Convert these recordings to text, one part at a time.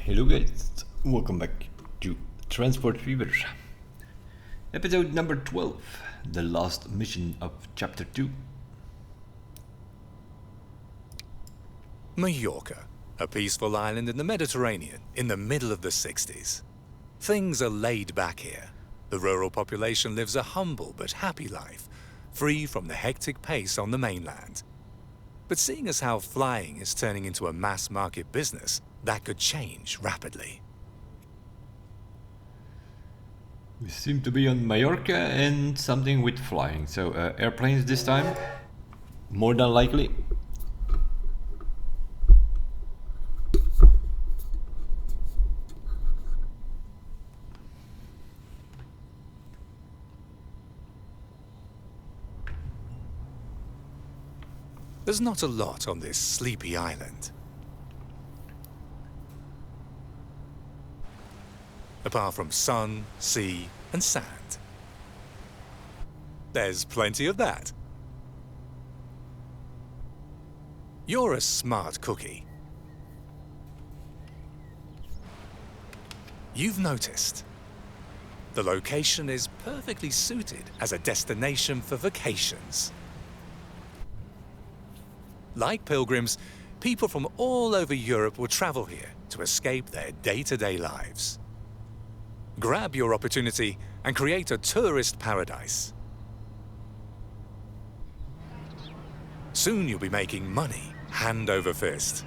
Hello guys, welcome back to Transport Fever. Episode number 12, the last mission of chapter 2. Mallorca, a peaceful island in the Mediterranean in the middle of the 60s. Things are laid back here. The rural population lives a humble but happy life, free from the hectic pace on the mainland. But seeing as how flying is turning into a mass market business, that could change rapidly. We seem to be on Mallorca and something with flying, so airplanes this time, more than likely. There's not a lot on this sleepy island. Apart from sun, sea, and sand. There's plenty of that. You're a smart cookie. You've noticed. The location is perfectly suited as a destination for vacations. Like pilgrims, people from all over Europe will travel here to escape their day-to-day lives. Grab your opportunity and create a tourist paradise. Soon you'll be making money hand over fist.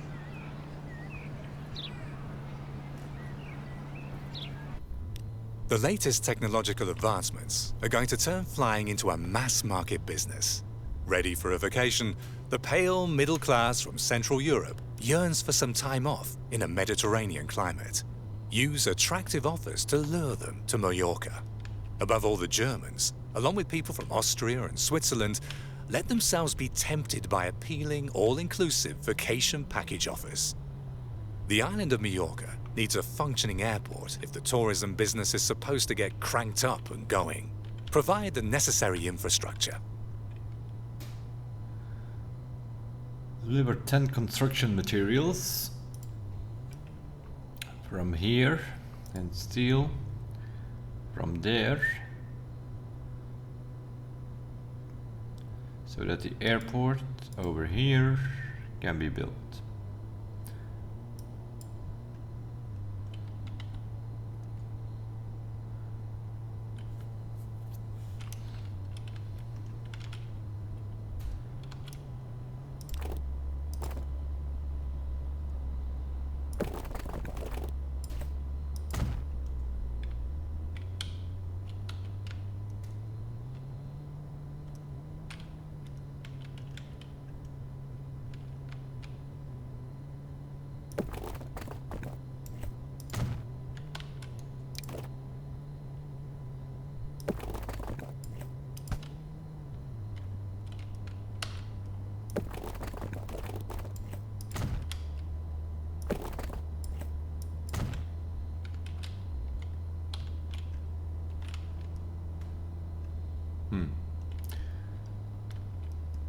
The latest technological advancements are going to turn flying into a mass market business. Ready for a vacation, the pale middle class from Central Europe yearns for some time off in a Mediterranean climate. Use attractive offers to lure them to Mallorca. Above all, the Germans, along with people from Austria and Switzerland, let themselves be tempted by appealing all-inclusive vacation package offers. The island of Mallorca needs a functioning airport if the tourism business is supposed to get cranked up and going. Provide the necessary infrastructure. Deliver 10 construction materials from here and steel from there so that the airport over here can be built.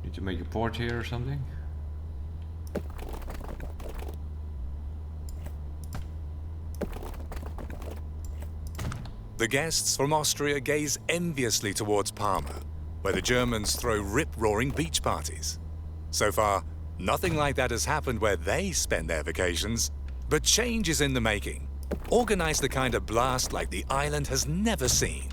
Need to make a port here or something? The guests from Austria gaze enviously towards Palma, where the Germans throw rip-roaring beach parties. So far, nothing like that has happened where they spend their vacations, but change is in the making. Organize the kind of blast like the island has never seen.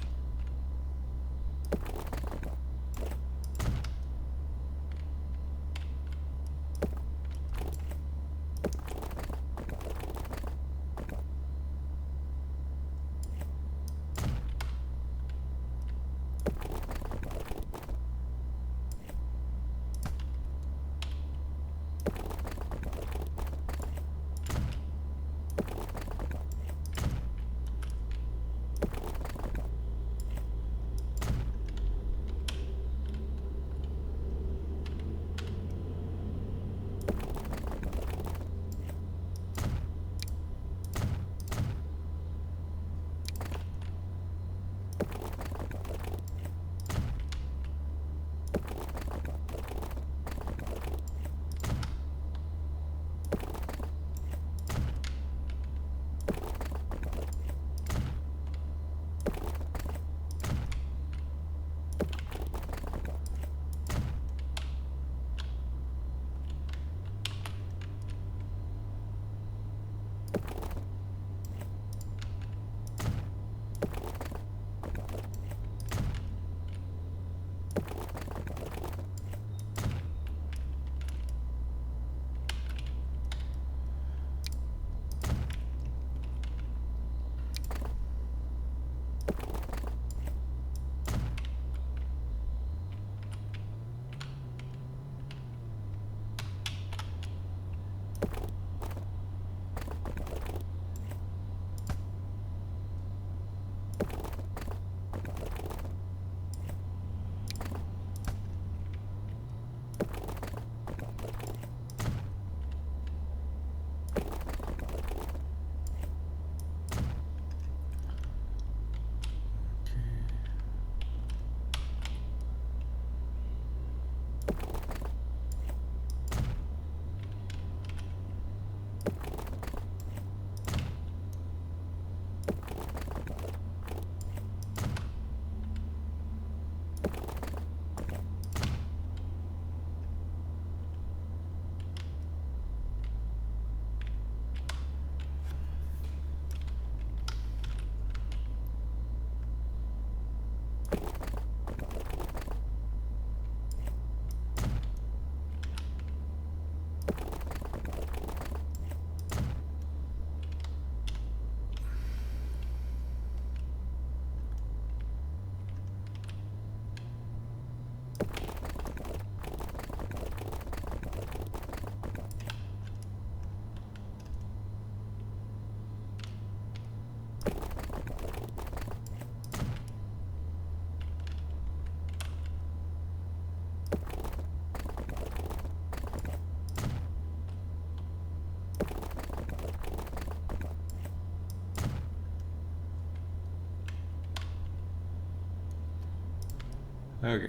Okay.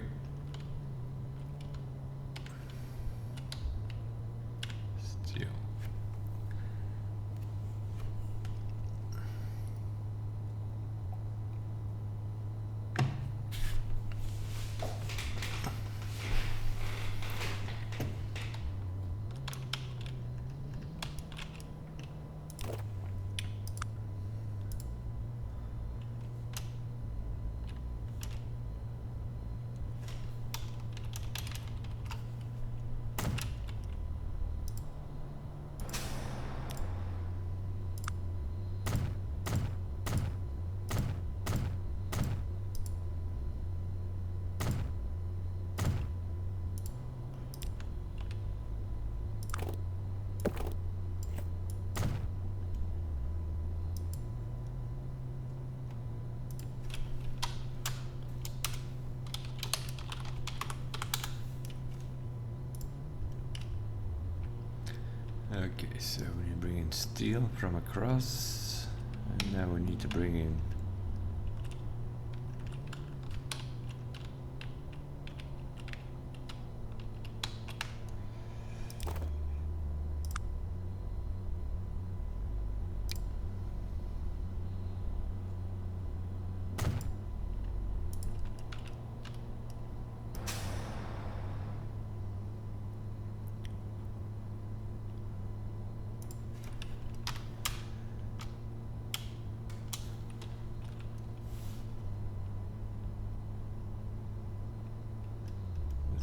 Steel. Okay, so we bring in steel from across, and now we need to bring in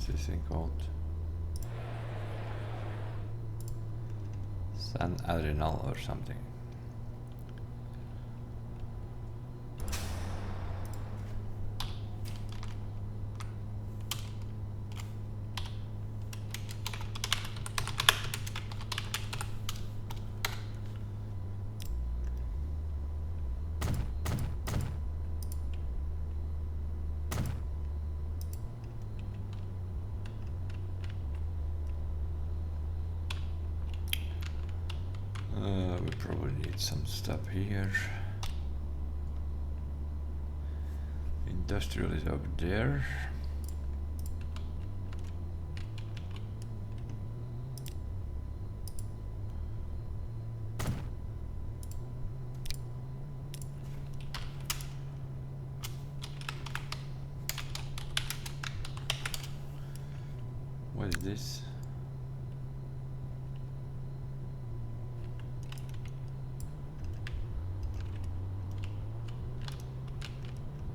what's this thing called? San Adrenal or something. We probably need some stuff here. Industrial is over there. What is this?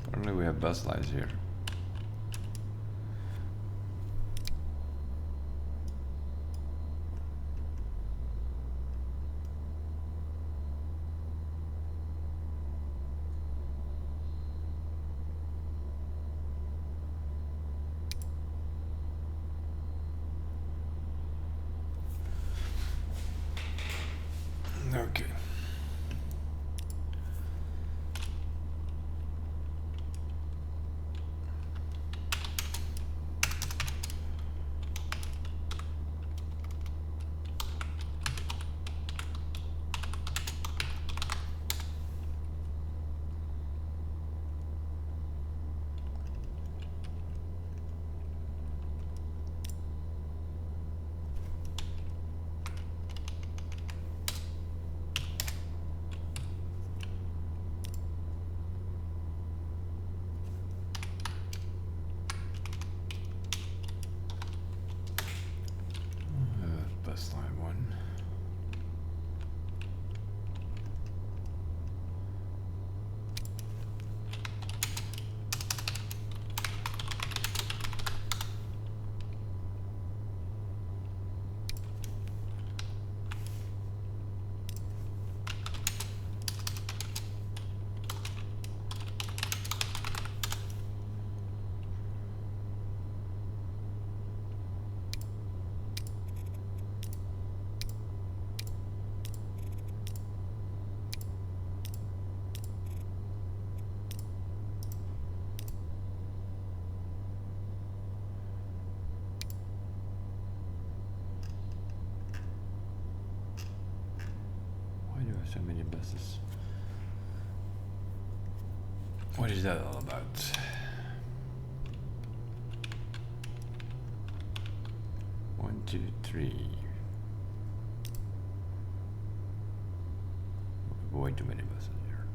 Apparently we have bus lines here. Okay. Bus line one. Why do I have so many buses? What is that all about? 2, 3. Way too many buses here.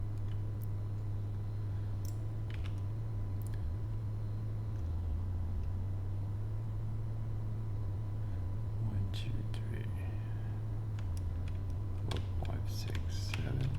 1, 2, 3, 4, 5, 6, 7.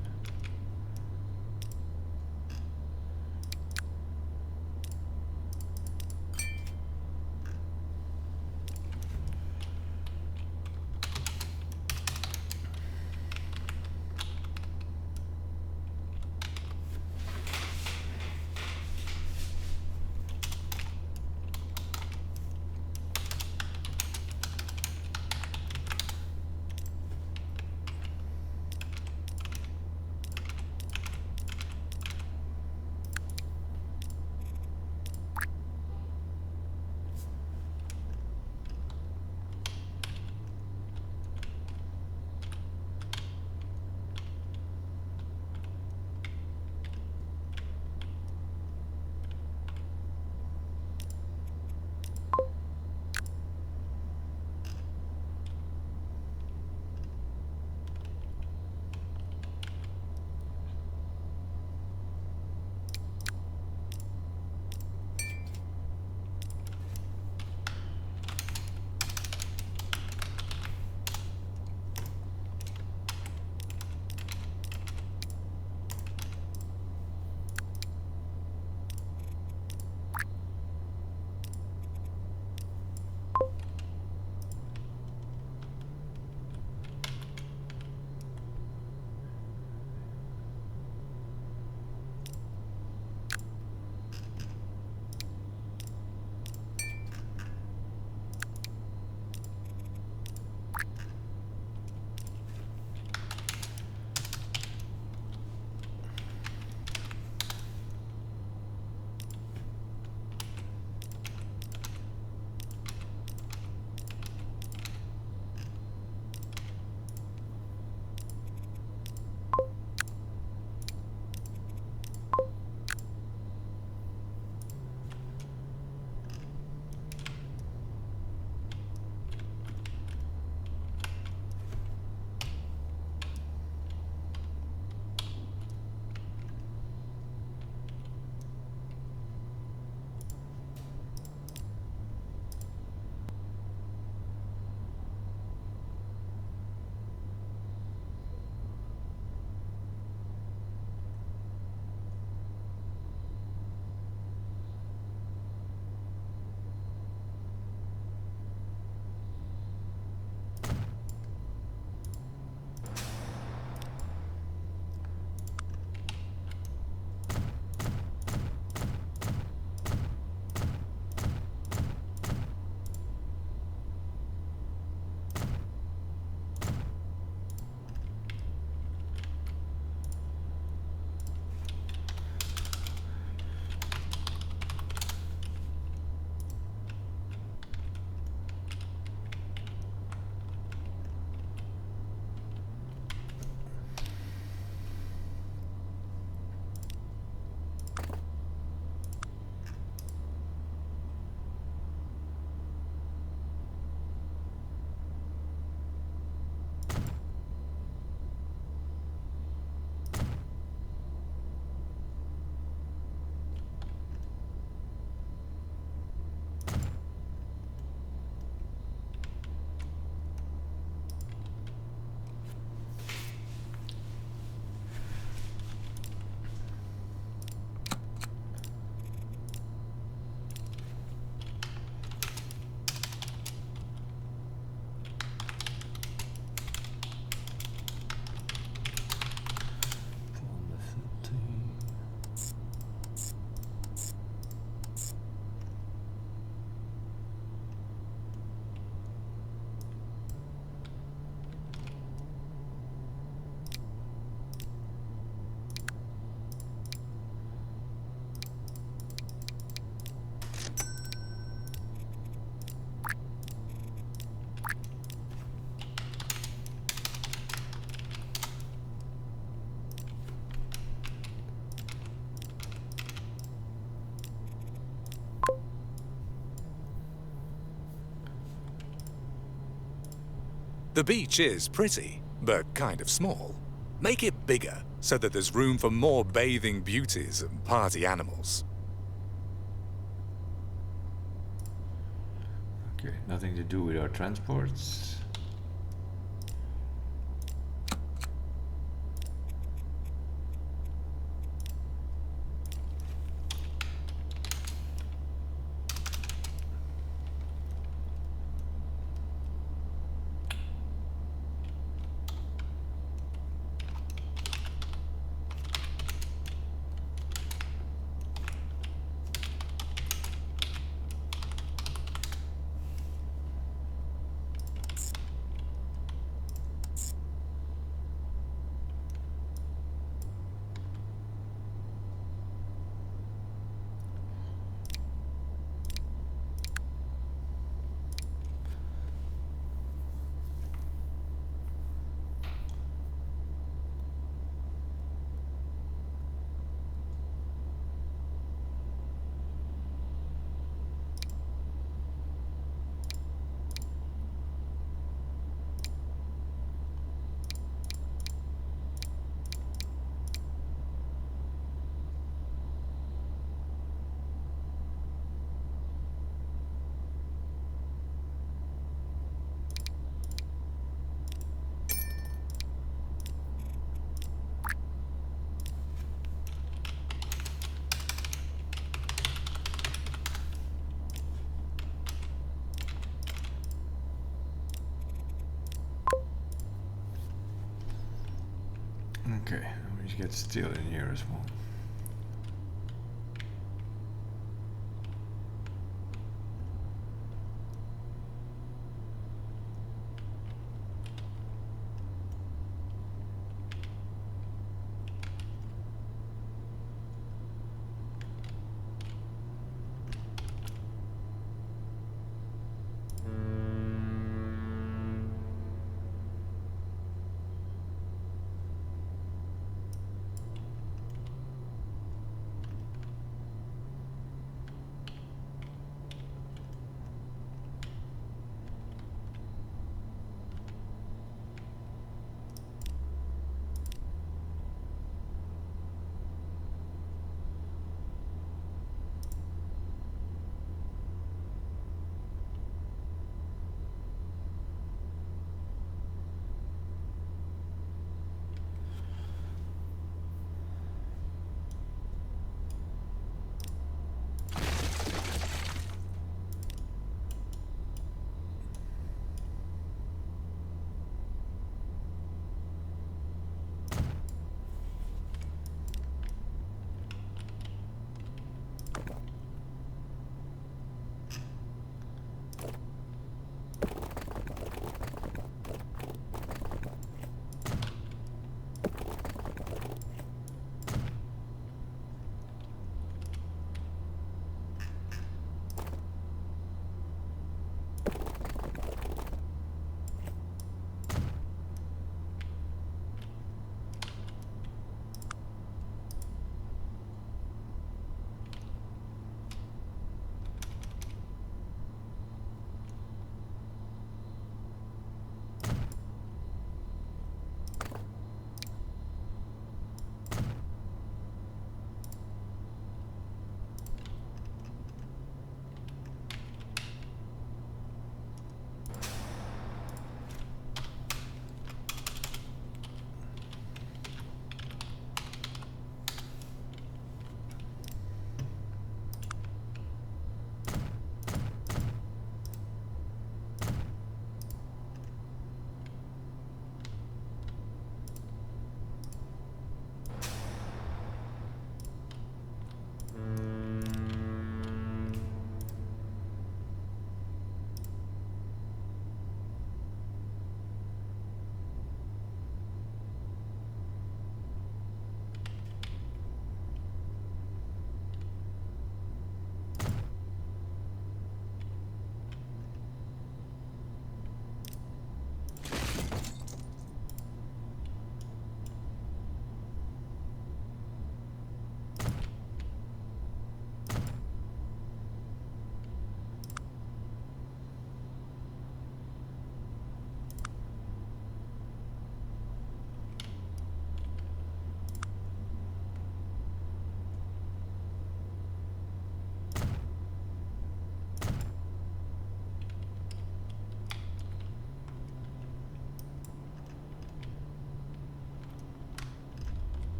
The beach is pretty, but kind of small. Make it bigger so that there's room for more bathing beauties and party animals. Okay, nothing to do with our transports. Okay, we should get steel in here as well.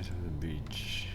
Eyes of the beach.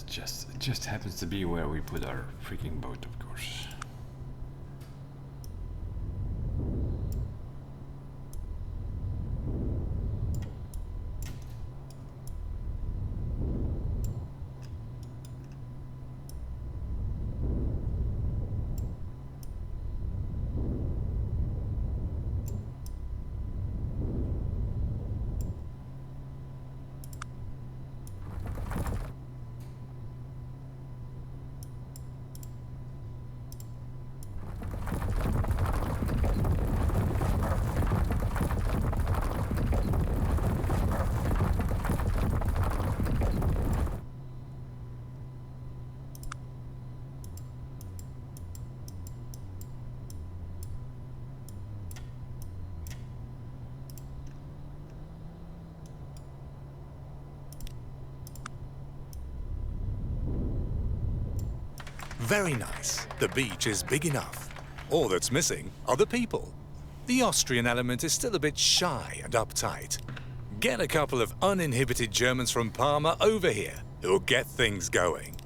it just happens to be where we put our freaking boat, of course. Very nice. The beach is big enough. All that's missing are the people. The Austrian element is still a bit shy and uptight. Get a couple of uninhibited Germans from Parma over here who'll get things going.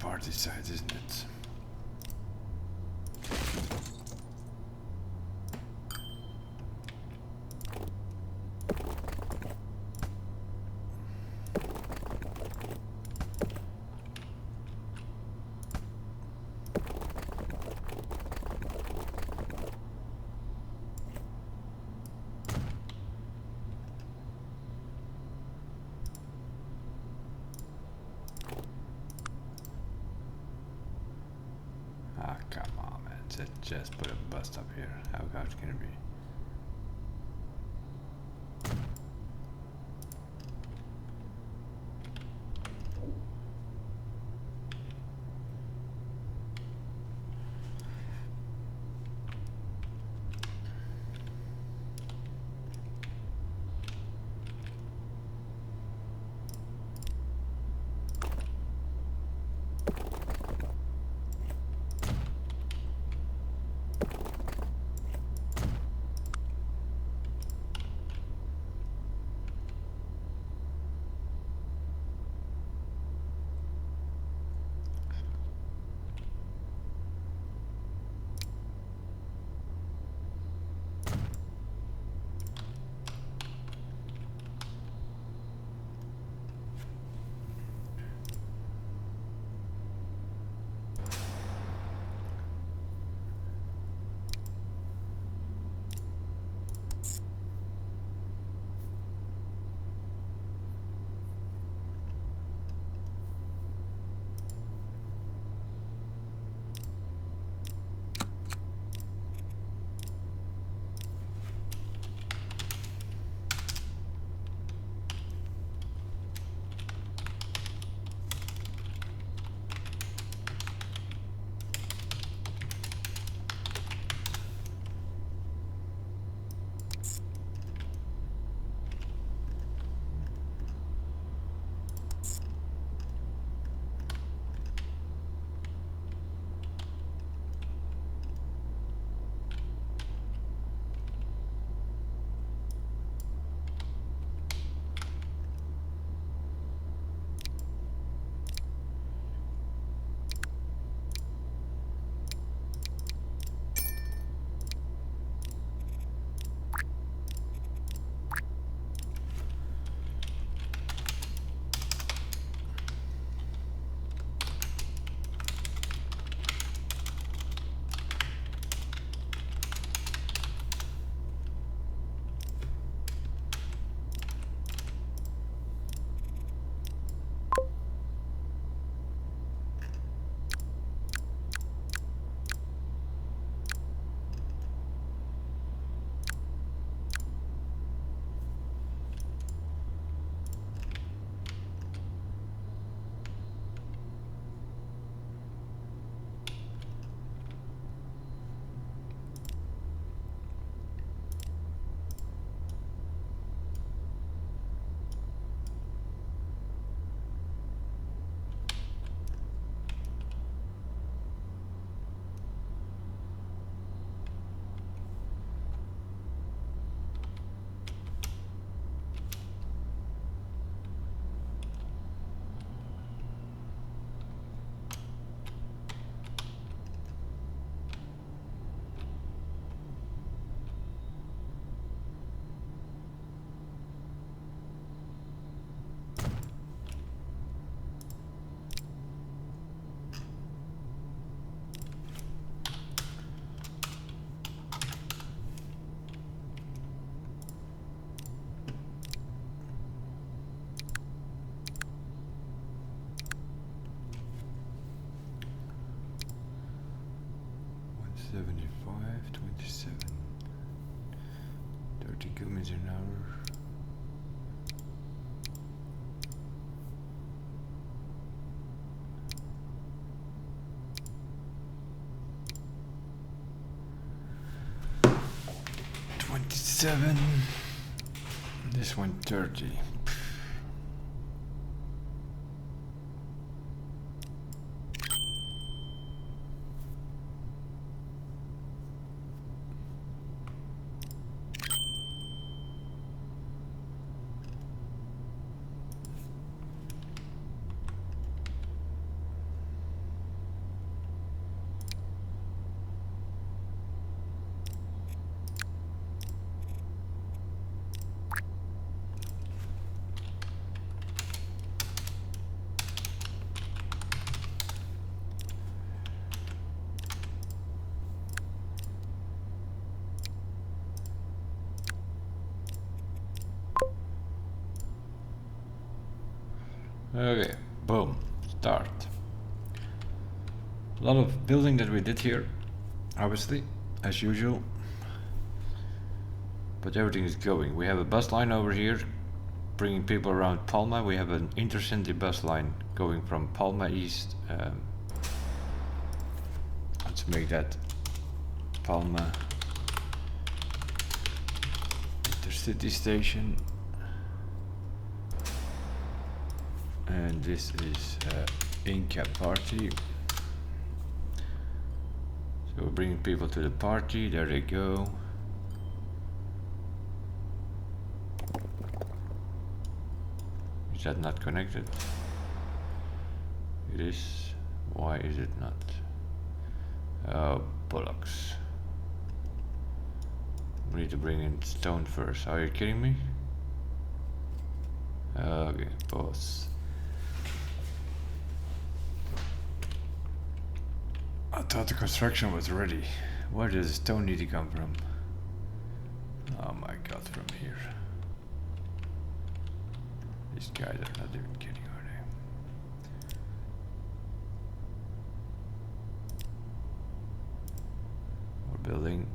party side, isn't it? Ah, come on, man. Just put a bust up here. How hard can it be? $75, 27, 30 kilometers an hour. $27. This one 30. Okay, boom, start. A lot of building that we did here, obviously, as usual. But everything is going. We have a bus line over here, bringing people around Palma. We have an intercity bus line going from Palma East. Let's make that Palma Intercity Station. And this is Inca Party. So we're bringing people to the party. There they go. Is that not connected? It is. Why is it not? Oh, bollocks. We need to bring in stone first. Are you kidding me? Okay, pause. I thought the construction was ready. Where does the stone need to come from? Oh my god, from here. These guys are not even kidding, are they? We're building.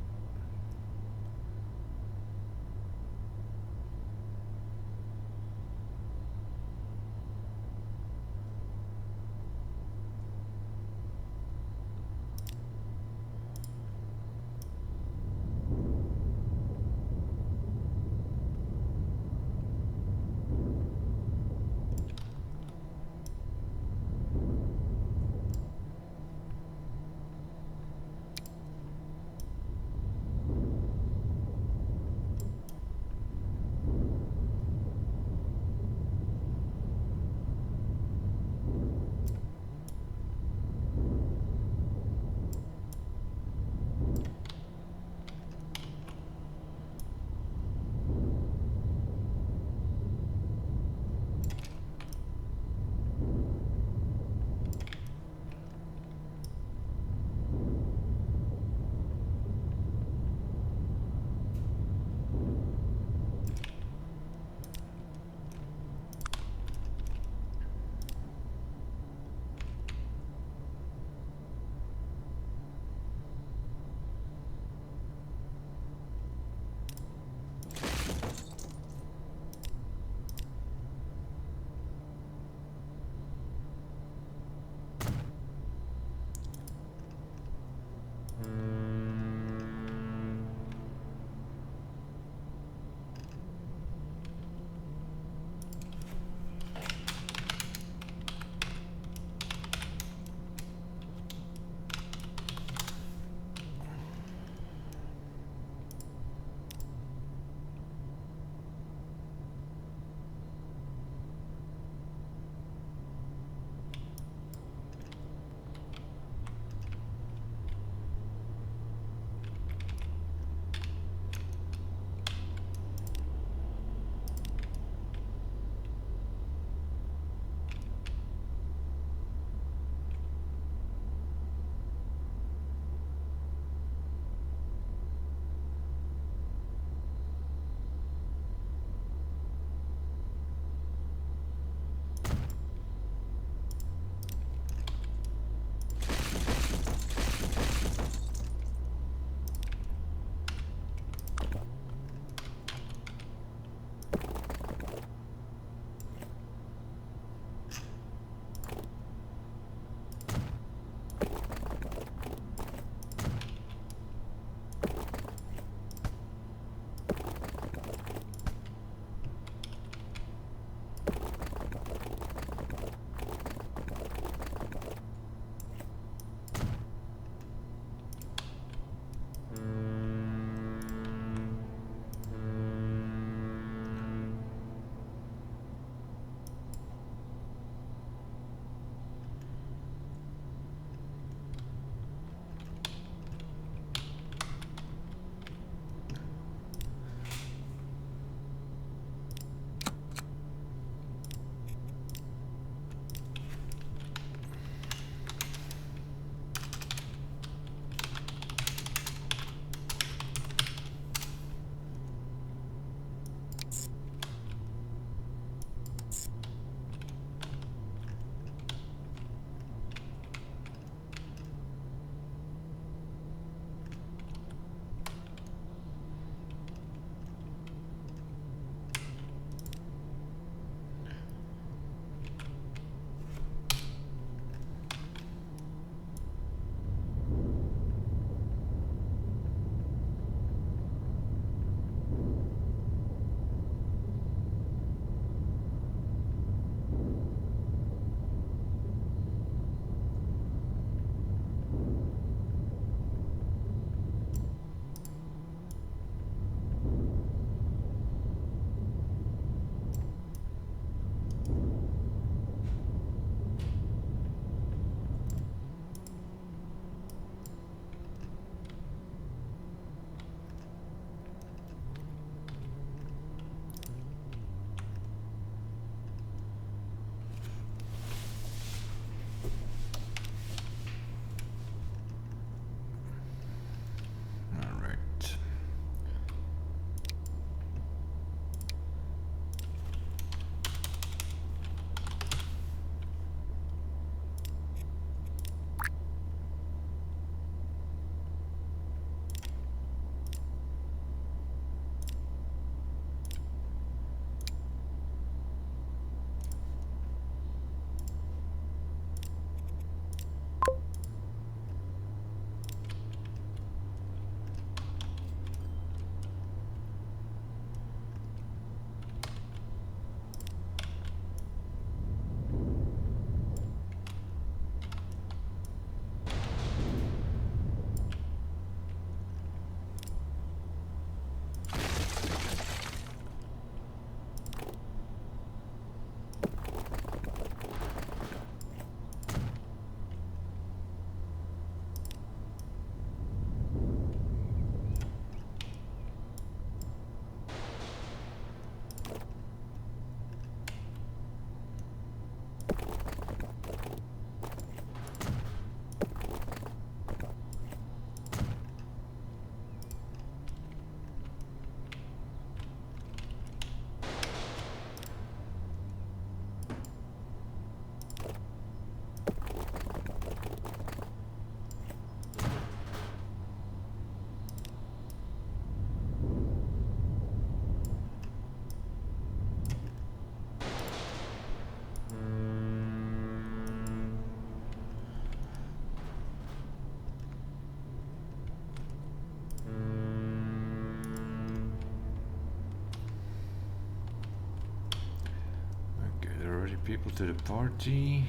there are already people to the party.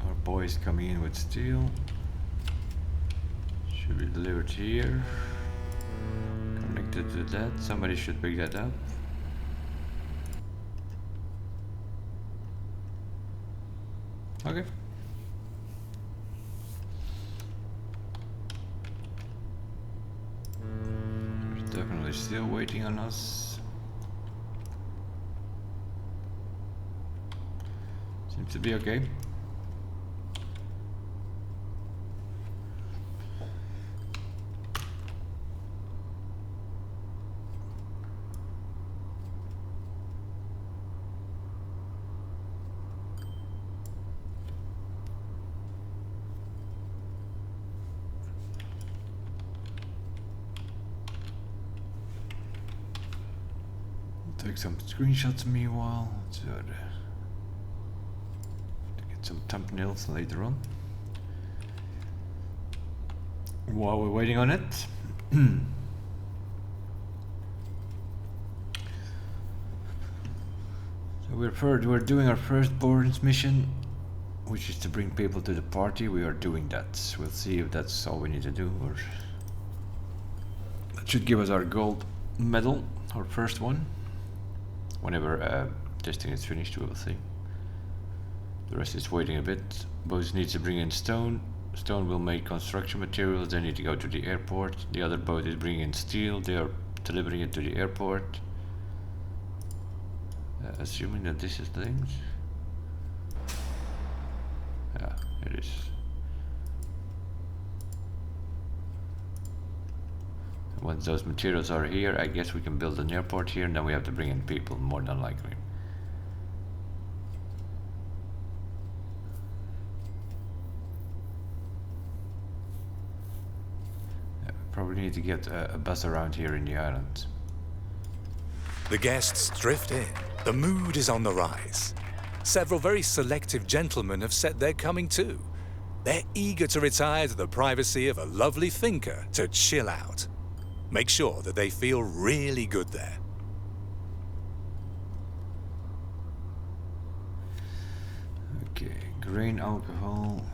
Our boys coming in with steel. Should be delivered here. Connected to that. Somebody should pick that up. Okay. There's definitely still waiting on us. Seems to be okay. Take some screenshots meanwhile to get some thumbnails later on. While we're waiting on it, so we're doing our first boarding mission, which is to bring people to the party. We are doing that. We'll see if that's all we need to do, or that should give us our gold medal, our first one. Whenever testing is finished, we will see. The rest is waiting a bit. Boats needs to bring in stone. Stone will make construction materials. They need to go to the airport. The other boat is bringing in steel. They are delivering it to the airport. Assuming that this is things. Yeah, it is. Once those materials are here, I guess we can build an airport here, and then we have to bring in people, more than likely. Yeah, probably need to get a bus around here in the island. The guests drift in. The mood is on the rise. Several very selective gentlemen have said they're coming too. They're eager to retire to the privacy of a lovely finca to chill out. Make sure that they feel really good there. Okay, grain, alcohol.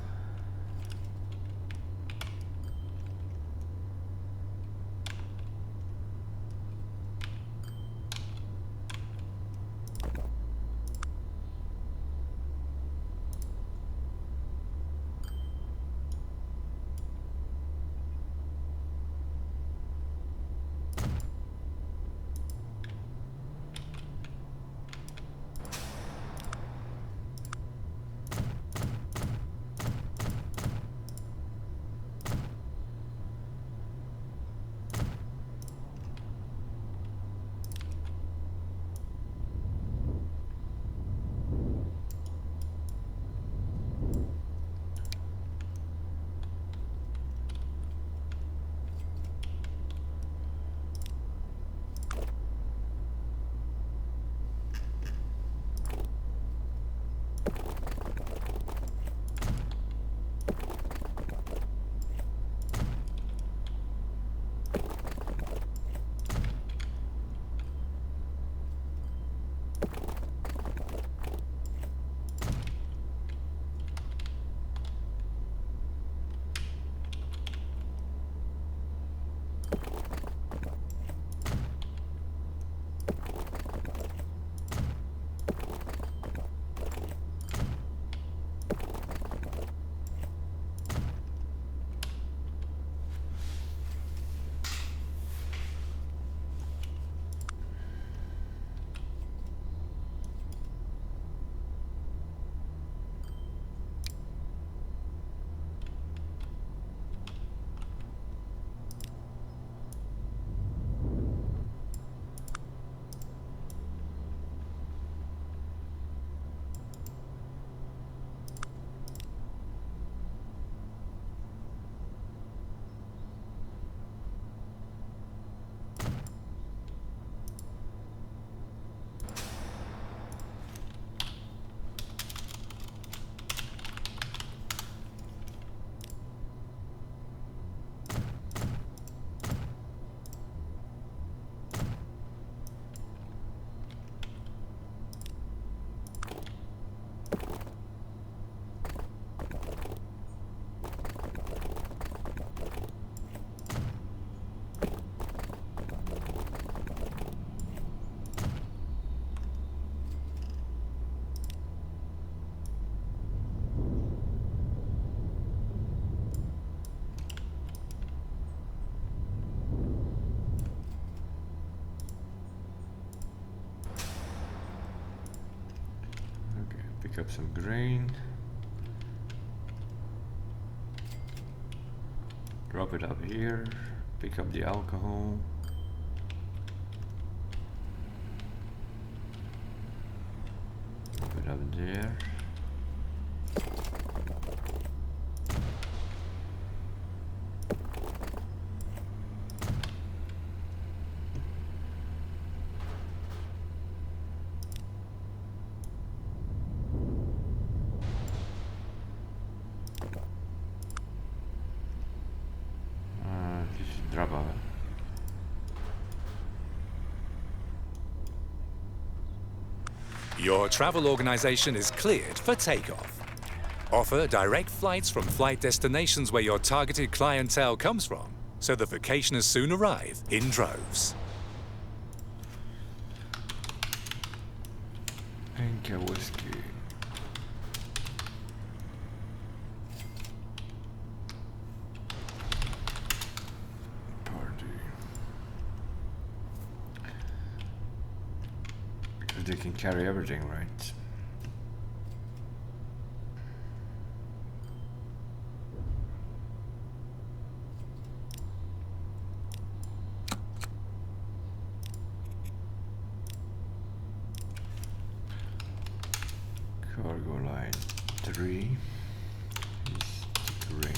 Pick up some grain. Drop it up here. Pick up the alcohol. Drop it up there. Drop off. Your travel organization is cleared for takeoff. Offer direct flights from flight destinations where your targeted clientele comes from, so the vacationers soon arrive in droves. Anchor whiskey. They can carry everything, right? Cargo line 3 is grain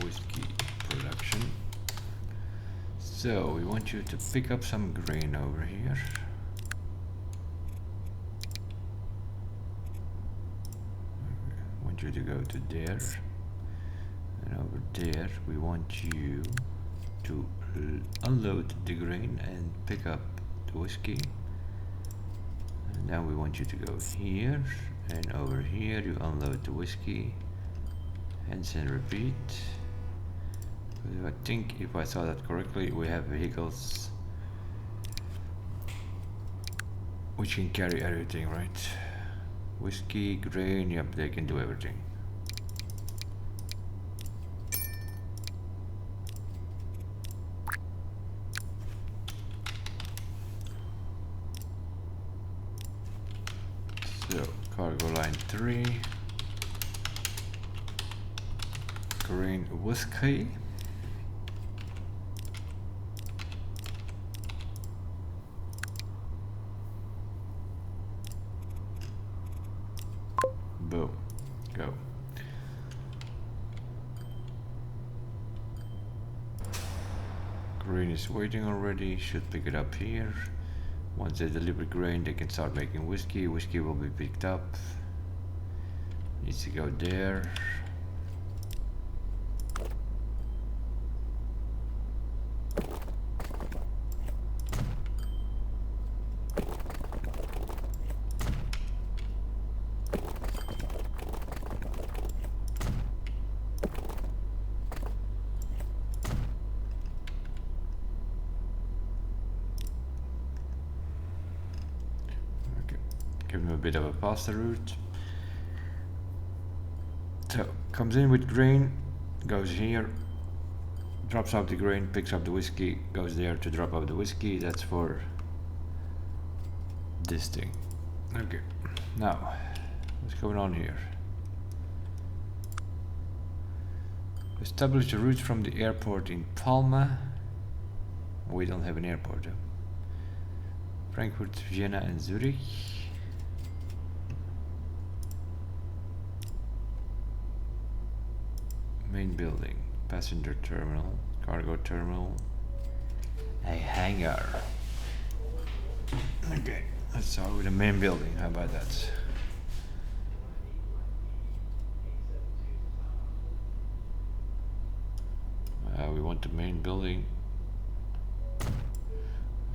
whiskey production. So we want you to pick up some grain over here. I want you to go to there, and over there we want you to unload the grain and pick up the whiskey. And now we want you to go here, and over here you unload the whiskey, rinse and repeat. I think if I saw that correctly, we have vehicles which can carry everything, right? Whiskey, grain, yep, they can do everything. So, cargo line 3, grain whiskey. Boom. Go. Grain is waiting already, should pick it up here. Once they deliver grain, they can start making whiskey. Whiskey will be picked up. Needs to go there. Give them a bit of a pasta route. So, comes in with grain, goes here, drops off the grain, picks up the whiskey, goes there to drop off the whiskey. That's for this thing. Okay, now, what's going on here? Establish the route from the airport in Palma. We don't have an airport though. Frankfurt, Vienna and Zurich. Main building, passenger terminal, cargo terminal, a hangar. Okay, let's start with the main building. How about that? We want the main building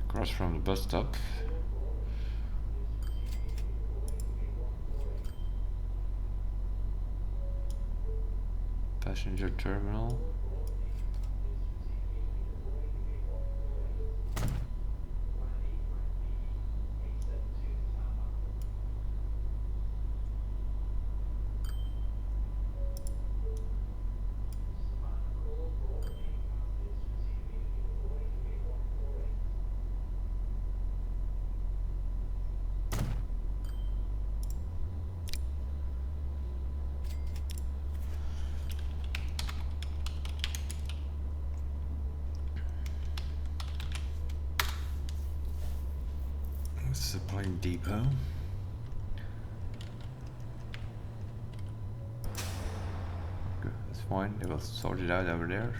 across from the bus stop. Passenger terminal. Supply depot. Good, that's fine. They will sort it out over there.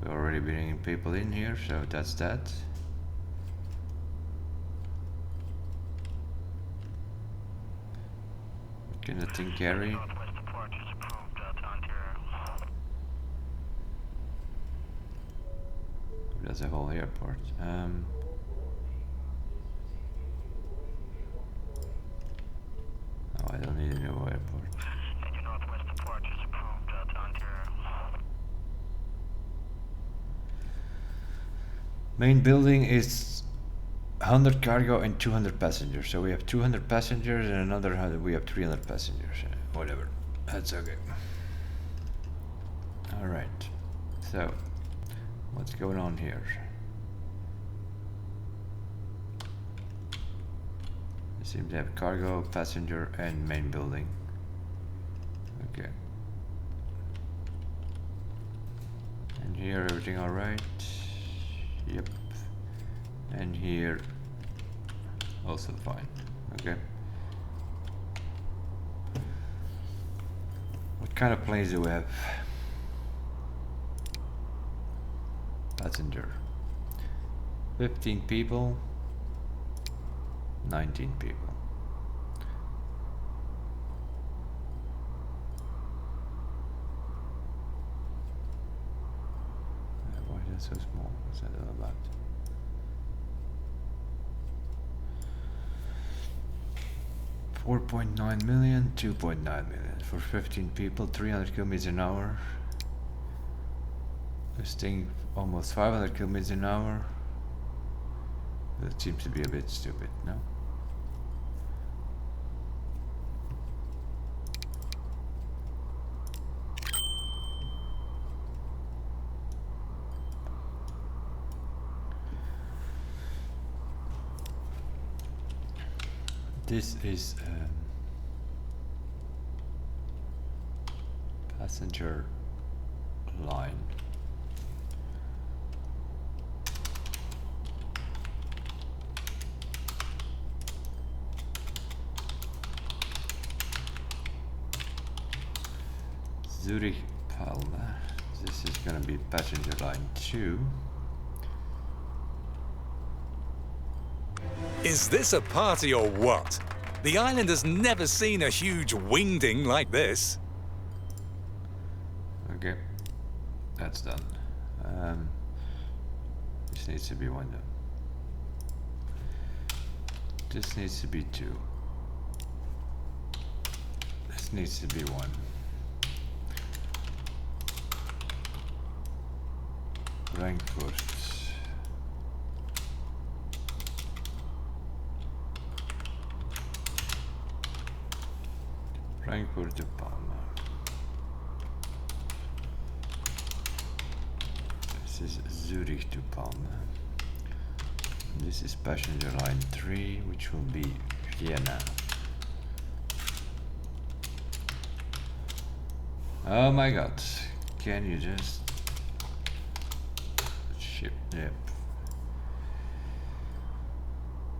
We're already bringing people in here, so that's that. What can the thing carry? That's a whole airport. Oh, I don't need a new airport. Main building is 100 cargo and 200 passengers. So we have 200 passengers and another 100, we have 300 passengers. Whatever, that's okay. Alright, so what's going on here? They seem to have cargo, passenger and main building. Okay. And here everything alright? Yep. And here also fine. Okay. What kind of planes do we have? Passenger. 15 people. 19 people. Why is that so small? What's that all about? $4.9 million, $2.9 million for 15 people, 300 kilometers an hour. This thing almost 500 kilometers an hour. That seems to be a bit stupid, no? This is passenger line. Zurich Palma. This is gonna be passenger line 2. Is this a party or what? The island has never seen a huge wingding like this. Okay, that's done. This needs to be 1 though. This needs to be 2. This needs to be 1. Frankfurt. Frankfurt to Palma. This is Zurich to Palma. This is passenger line 3, which will be Vienna. Oh my god, can you just ship? Yep.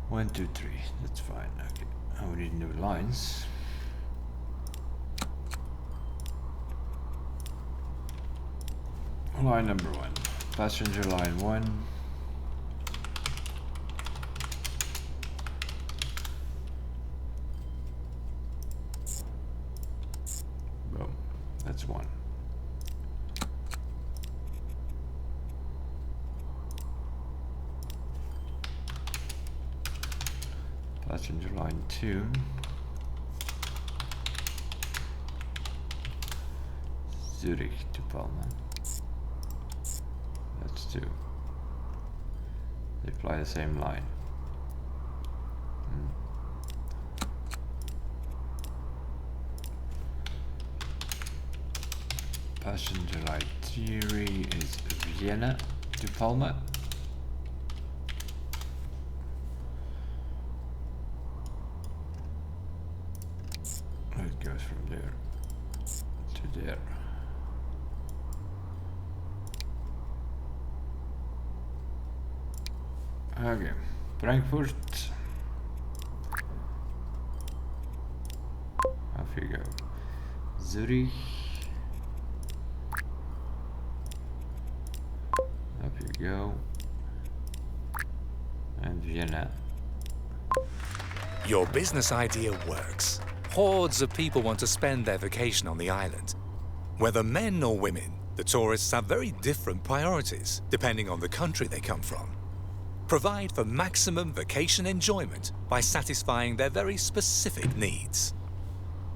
1, 2, 3, that's fine. Okay, now we need new lines. Line number 1, passenger line 1. Boom, that's 1. Passenger line 2. Zurich to Palma. That's 2. They fly the same line. Passenger line 3 is Vienna to Palma. It goes from there to there. Okay, Frankfurt. Off you go. Zurich. Up you go. And Vienna. Your business idea works. Hordes of people want to spend their vacation on the island. Whether men or women, the tourists have very different priorities depending on the country they come from. Provide for maximum vacation enjoyment by satisfying their very specific needs.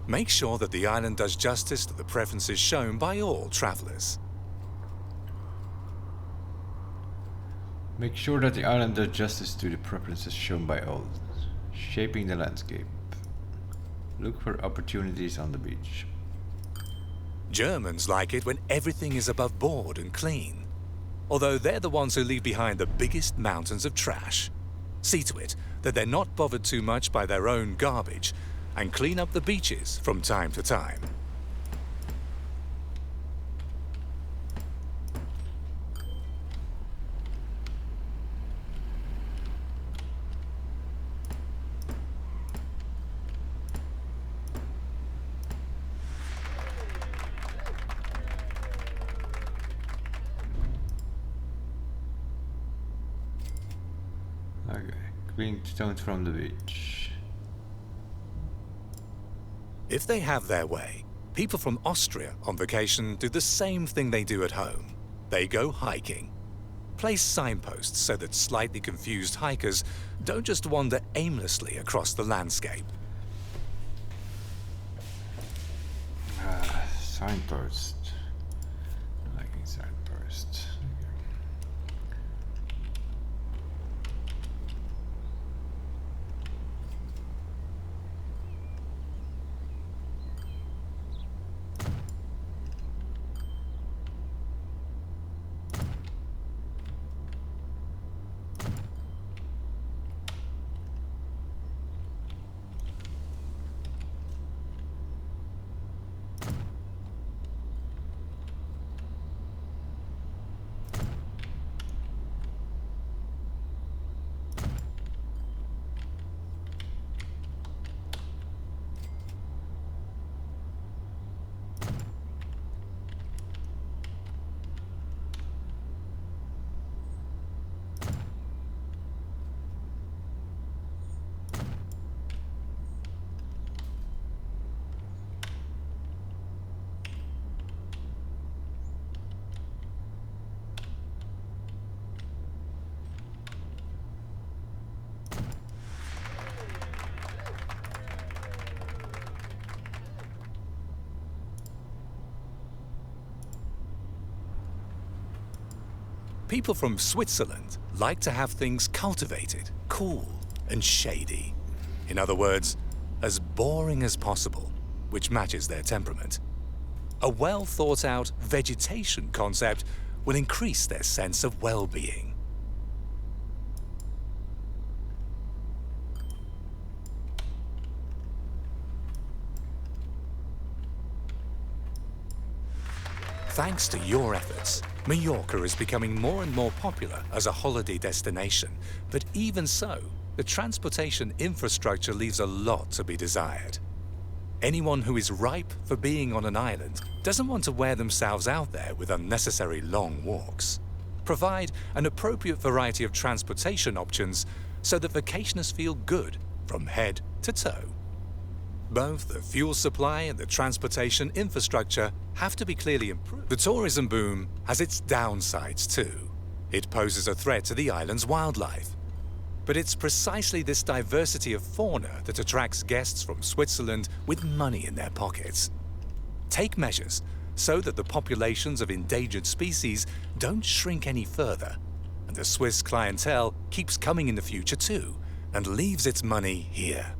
Make sure that the island does justice to the preferences shown by all travelers. Make sure that the island does justice to the preferences shown by all. Shaping the landscape. Look for opportunities on the beach. Germans like it when everything is above board and clean. Although they're the ones who leave behind the biggest mountains of trash. See to it that they're not bothered too much by their own garbage and clean up the beaches from time to time. Okay, clean stones from the beach. If they have their way, people from Austria on vacation do the same thing they do at home. They go hiking. Place signposts so that slightly confused hikers don't just wander aimlessly across the landscape. Signpost. Liking signpost. People from Switzerland like to have things cultivated, cool, and shady. In other words, as boring as possible, which matches their temperament. A well-thought-out vegetation concept will increase their sense of well-being. Thanks to your efforts, Mallorca is becoming more and more popular as a holiday destination, but even so, the transportation infrastructure leaves a lot to be desired. Anyone who is ripe for being on an island doesn't want to wear themselves out there with unnecessary long walks. Provide an appropriate variety of transportation options so that vacationers feel good from head to toe. Both the fuel supply and the transportation infrastructure have to be clearly improved. The tourism boom has its downsides too. It poses a threat to the island's wildlife. But it's precisely this diversity of fauna that attracts guests from Switzerland with money in their pockets. Take measures so that the populations of endangered species don't shrink any further, and the Swiss clientele keeps coming in the future too, and leaves its money here.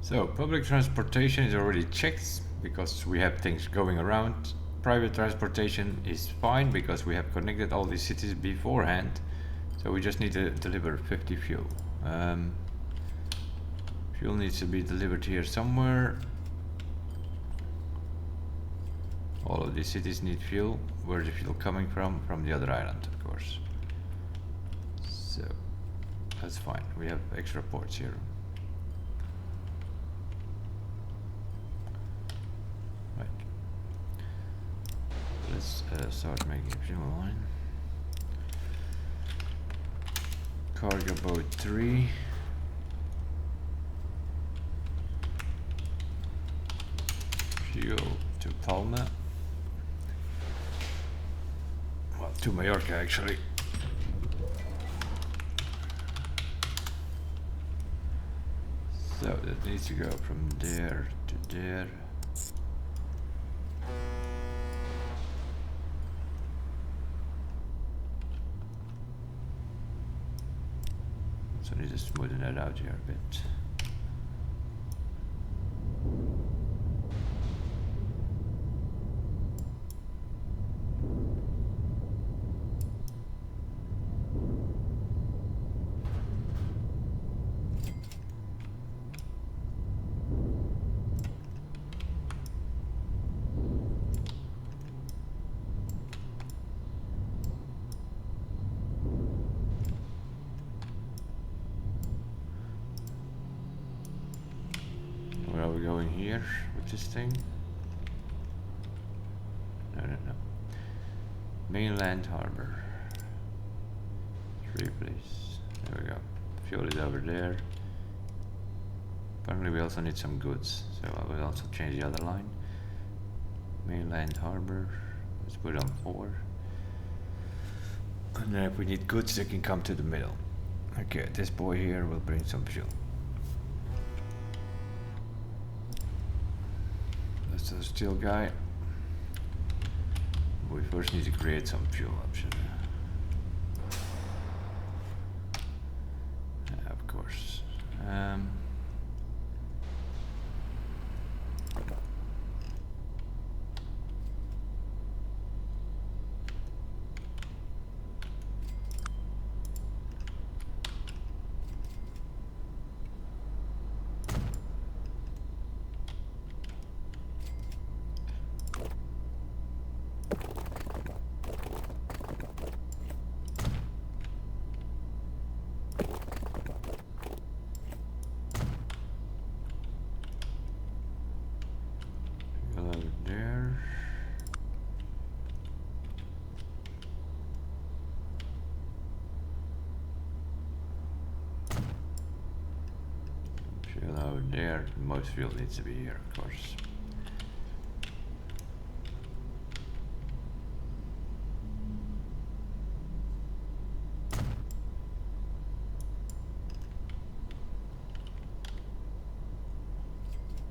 So, public transportation is already checked because we have things going around. Private transportation is fine because we have connected all these cities beforehand. So we just need to deliver 50 fuel. Fuel needs to be delivered here somewhere. All of these cities need fuel. Where's the fuel coming from? From the other island, of course. So that's fine. We have extra ports here. Right. Let's start making fuel line. Cargo boat 3. Fuel to Palma. Well, to Mallorca actually. So that needs to go from there to there. So I need to smoothen that out here a bit. Where are we going here with this thing? No. Mainland harbor. 3 please. There we go. Fuel is over there. Apparently we also need some goods, so I will also change the other line. Mainland harbor. Let's put it on 4. And then if we need goods, they can come to the middle. Okay, this boy here will bring some fuel. That's the steel guy. We first need to create some fuel option. Yeah, of course. There. Fuel over there. Most fuel needs to be here, of course.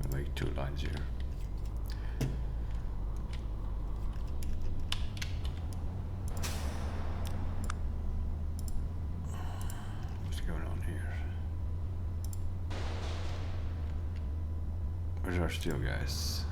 We'll make 2 lines here. Where's our steel guys?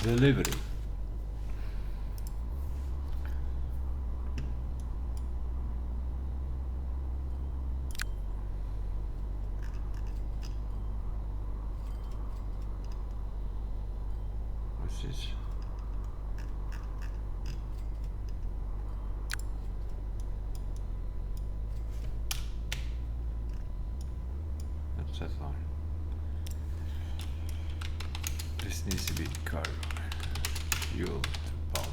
Delivery. What's this? What's that line? This needs to be cargo. Fuel to Palma.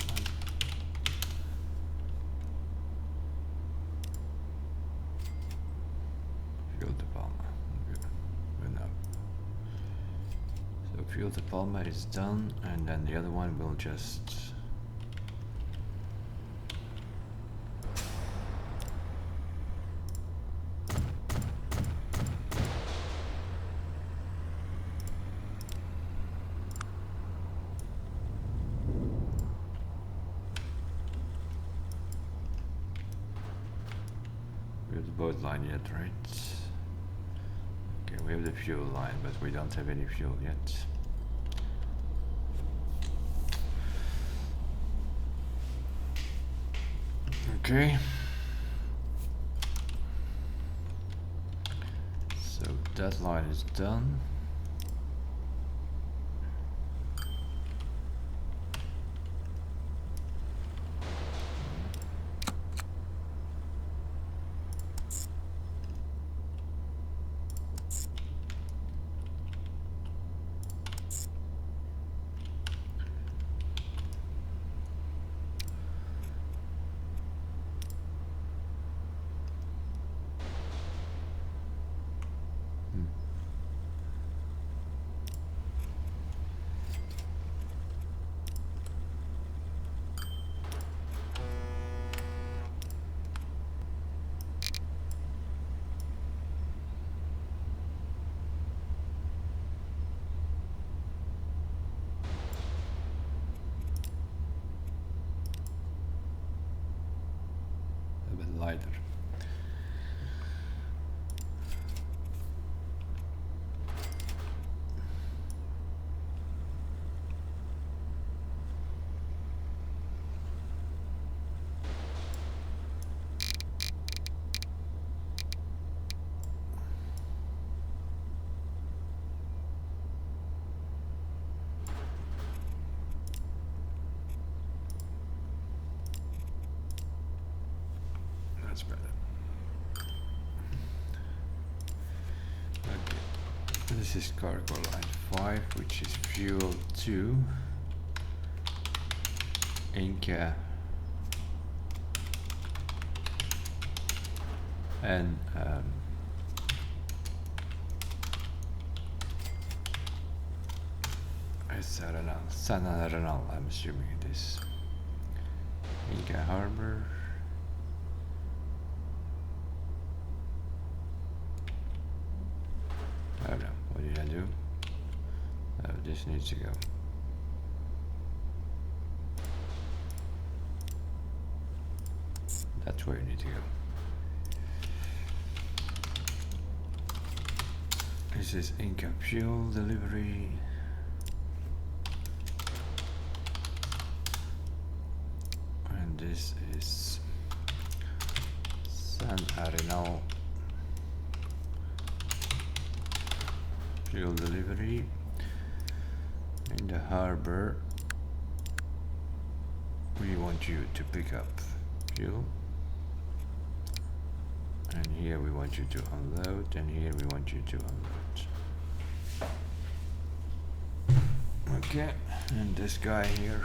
Fuel to Palma. Good. Good enough. So fuel to Palma is done, and then the other one will just we have the boat line yet, right? Okay, we have the fuel line, but we don't have any fuel yet. Okay. So that line is done. A bit lighter. That's better. Okay. This is cargo line 5, which is fuel to Inca and it's San Arenal, I'm assuming it is. Inca Harbor. I don't know, what did I do? This needs to go. That's where you need to go. This is Inca fuel delivery. And this is San Arenal fuel delivery. In the harbor, we want you to pick up fuel. And here we want you to unload, and here we want you to unload. Okay, and this guy here,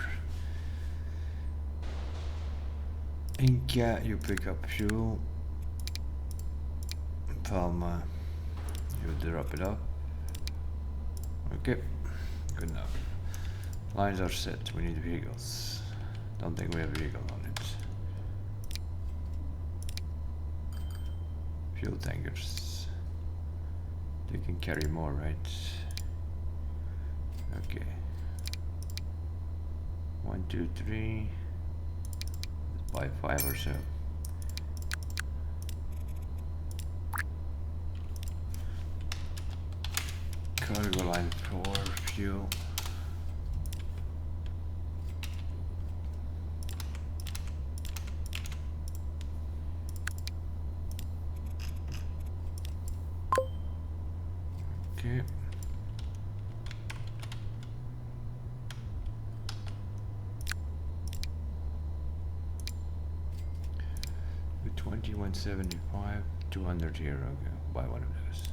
Inca, you pick up fuel. Palma, you drop it up. Okay, good enough. Lines are set, we need vehicles. Don't think we have a vehicle on it. Fuel tankers. They can carry more, right? Okay. 1, 2, 3. Let's buy 5 or so. Cargo line 4, fuel. 120, 175, 200 here. Okay, buy one of those.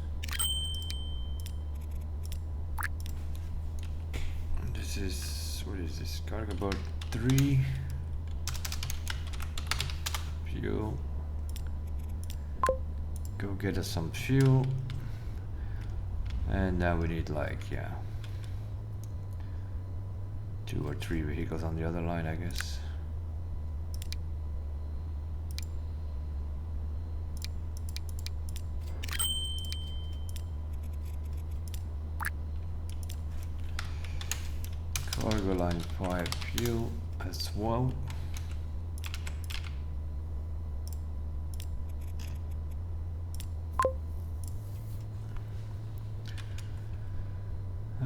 This is, what is this? Cargo boat 3. Fuel. Go get us some fuel. And now we need like, yeah, 2 or 3 vehicles on the other line, I guess. Cargo line 5 fuel as well.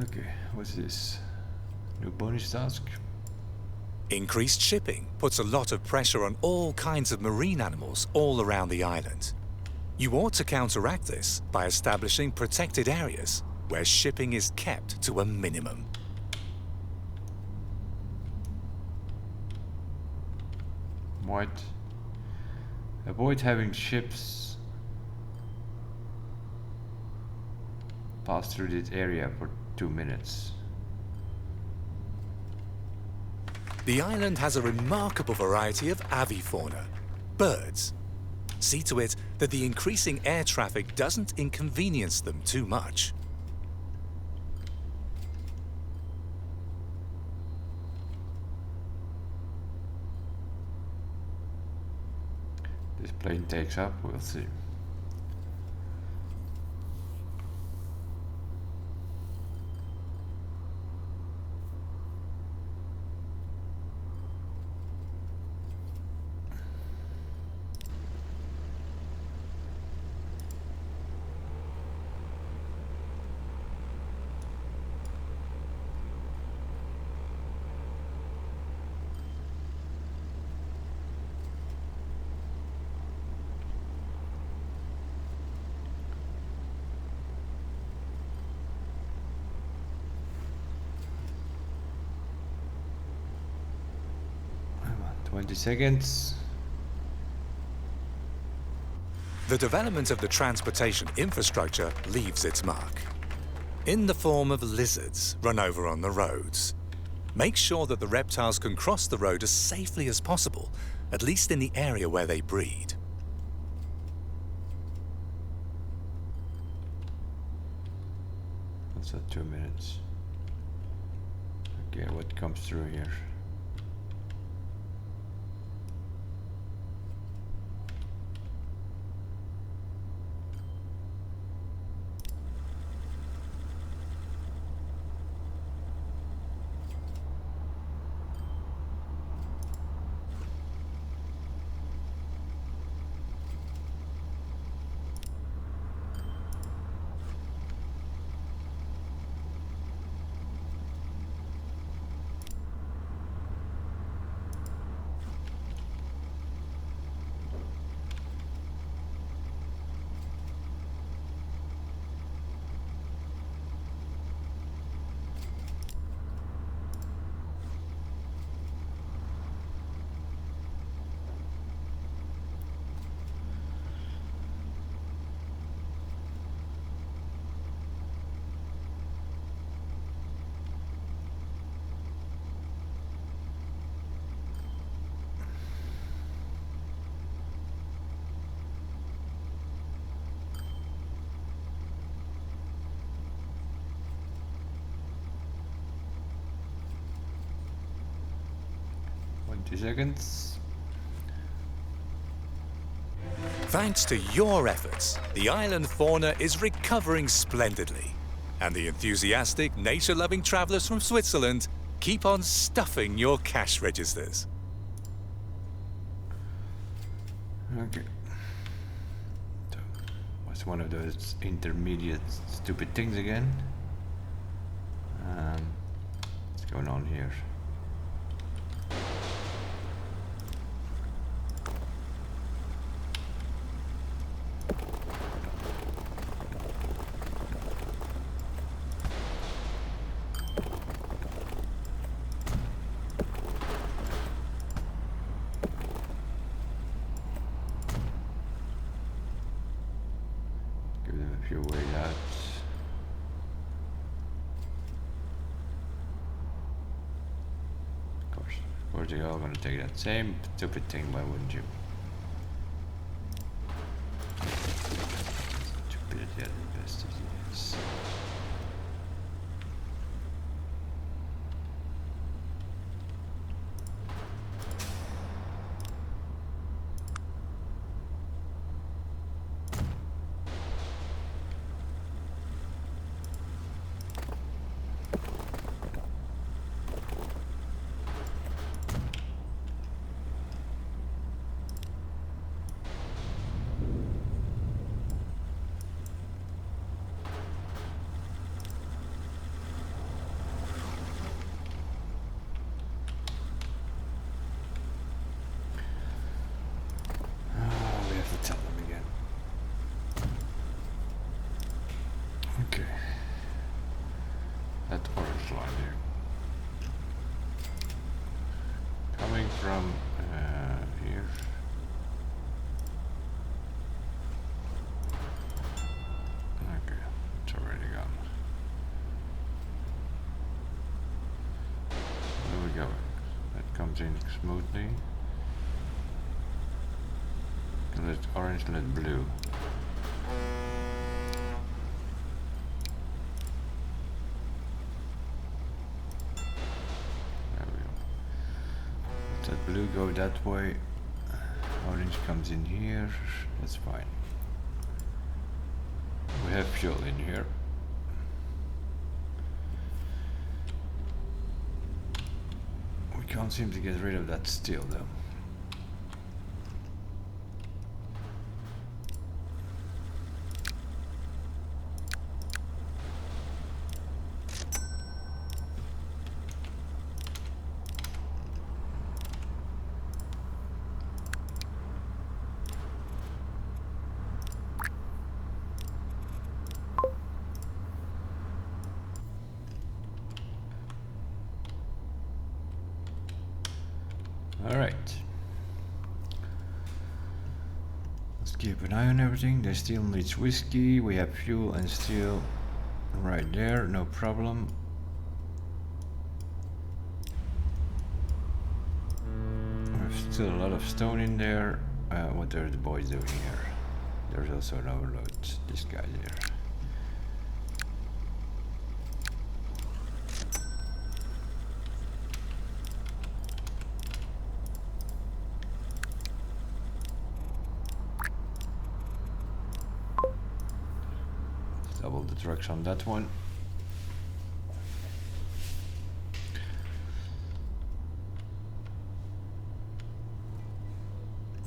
Okay, what's this? New bonus task? Increased shipping puts a lot of pressure on all kinds of marine animals all around the island. You ought to counteract this by establishing protected areas where shipping is kept to a minimum. What? Avoid having ships pass through this area for 2 minutes. The island has a remarkable variety of avifauna, birds. See to it that the increasing air traffic doesn't inconvenience them too much. This plane takes up, we'll see. Come on, 20 seconds. The development of the transportation infrastructure leaves its mark. In the form of lizards run over on the roads. Make sure that the reptiles can cross the road as safely as possible, at least in the area where they breed. What's that, 2 minutes? Okay, what comes through here? Two seconds. Thanks to your efforts, the island fauna is recovering splendidly, and the enthusiastic, nature-loving travelers from Switzerland keep on stuffing your cash registers. Okay. So, what's one of those intermediate stupid things again? What's going on here? course, you're all gonna take that same stupid thing, why wouldn't you? Stupidity at the best of these. Tell them again. Okay. That orange line here. Coming from here. Okay, it's already gone. Where are we going? That comes in smoothly. Let orange, let blue. There we go. Let that blue go that way. Orange comes in here. That's fine. We have fuel in here. We can't seem to get rid of that steel though. Alright. Let's keep an eye on everything. They still needs whiskey. We have fuel and steel right there, no problem. There's still a lot of stone in there. What are the boys doing here? There's also an overload. This guy there. Double the trucks on that one.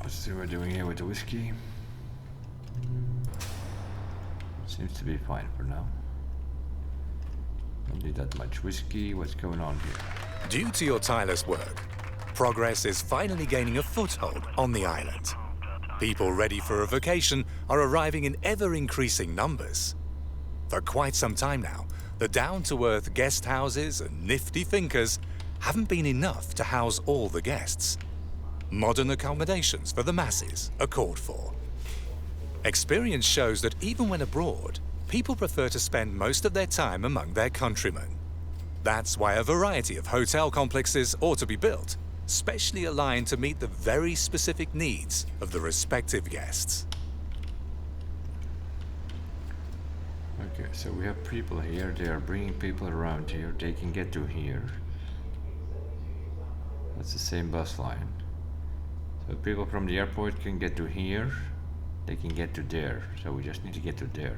Let's see what we're doing here with the whiskey. Seems to be fine for now. Don't need that much whiskey. What's going on here? Due to your tireless work, progress is finally gaining a foothold on the island. People ready for a vacation are arriving in ever-increasing numbers. For quite some time now, the down-to-earth guest houses and nifty fincas haven't been enough to house all the guests. Modern accommodations for the masses are called for. Experience shows that even when abroad, people prefer to spend most of their time among their countrymen. That's why a variety of hotel complexes ought to be built, specially aligned to meet the very specific needs of the respective guests. Okay, so we have people here. They are bringing people around here. They can get to here. That's the same bus line. So people from the airport can get to here. They can get to there. So we just need to get to there.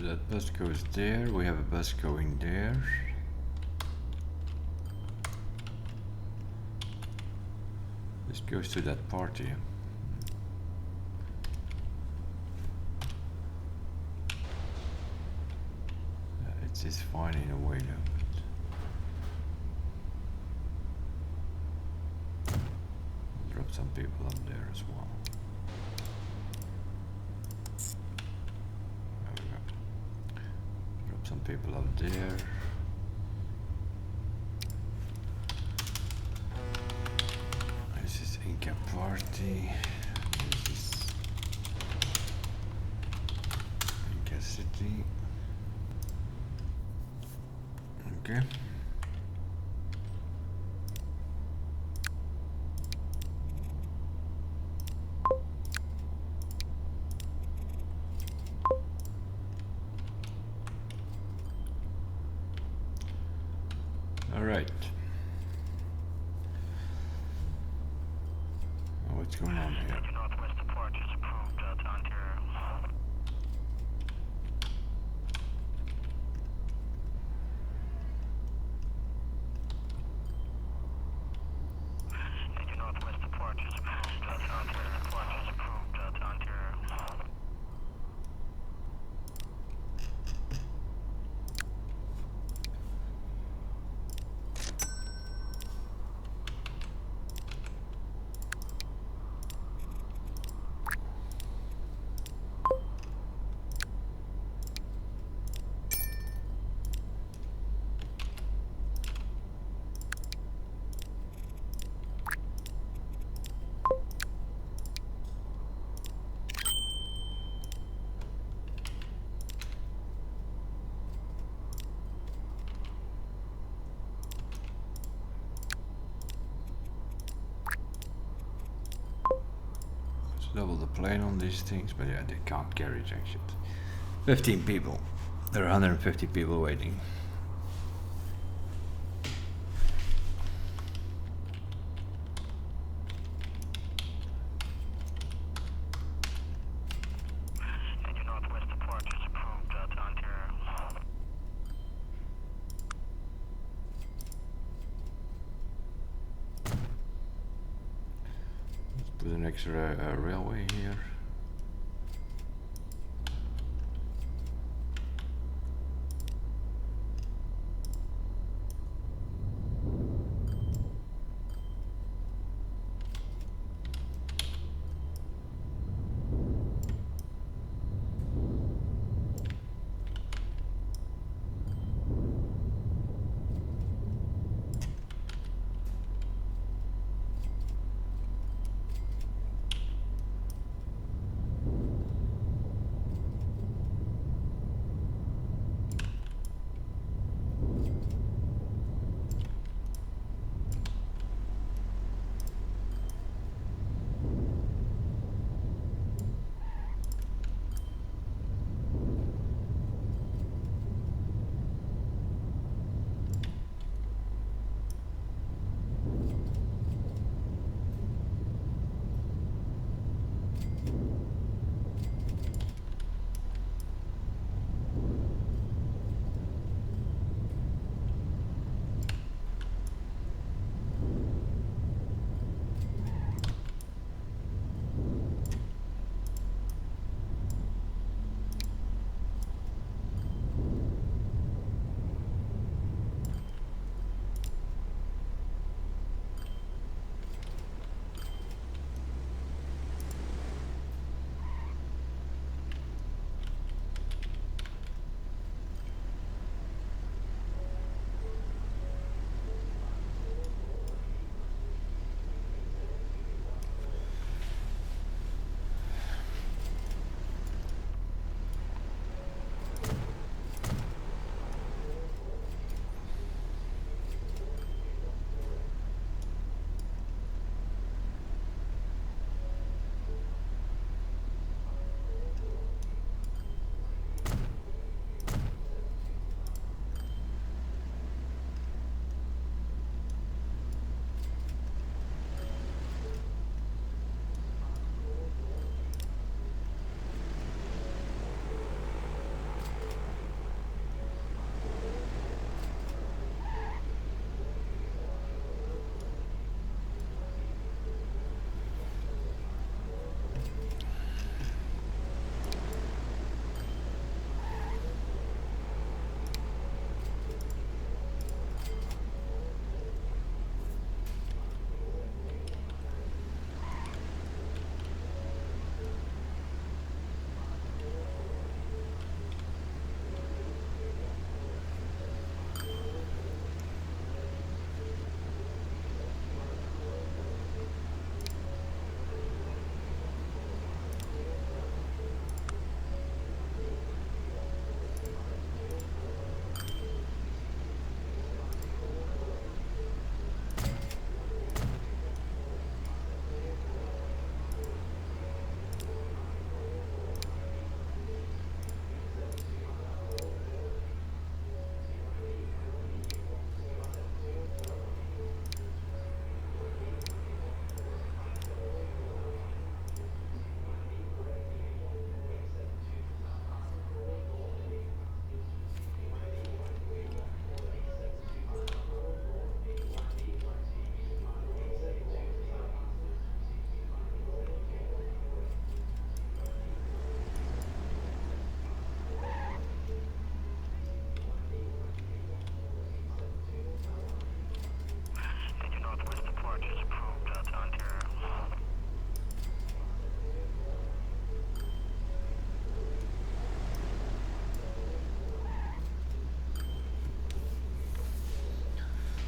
that bus goes there. We have a bus going there. This goes to that party. It's fine in a way though. Drop some people up there as well. There we go. Drop some people up there. This is Inca party. This is Inca city. Okay. All right. Oh, what's going on here? Northwest approach is approved to Ontario. Northwest approach is approved to Ontario. Approach is approved to Ontario. Double the plane on these things, but yeah, they can't carry jack shit. 15 people. There are 150 people waiting. Northwest approach is approved to Ontario. Let's put an extra railway here.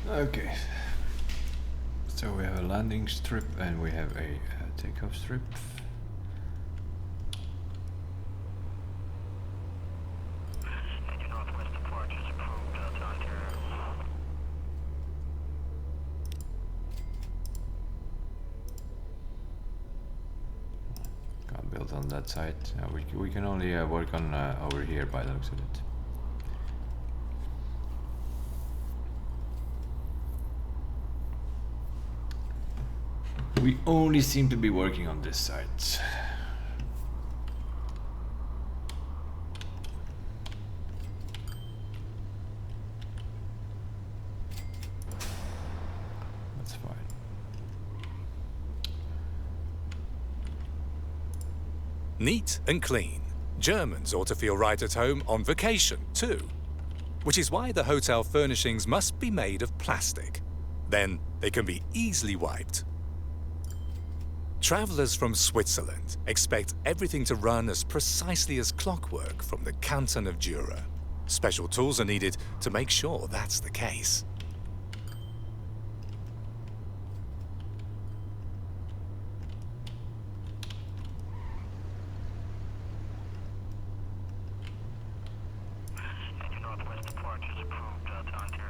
Okay. So we have a landing strip and we have a takeoff strip. Heading northwest approach is approved to Ontario. Can't build on that side. We can only work on over here by the looks of it. We only seem to be working on this side. That's fine. Neat and clean. Germans ought to feel right at home on vacation too. Which is why the hotel furnishings must be made of plastic. Then they can be easily wiped. Travellers from Switzerland expect everything to run as precisely as clockwork from the canton of Jura. Special tools are needed to make sure that's the case. Heading northwest approach is approved to Ontario.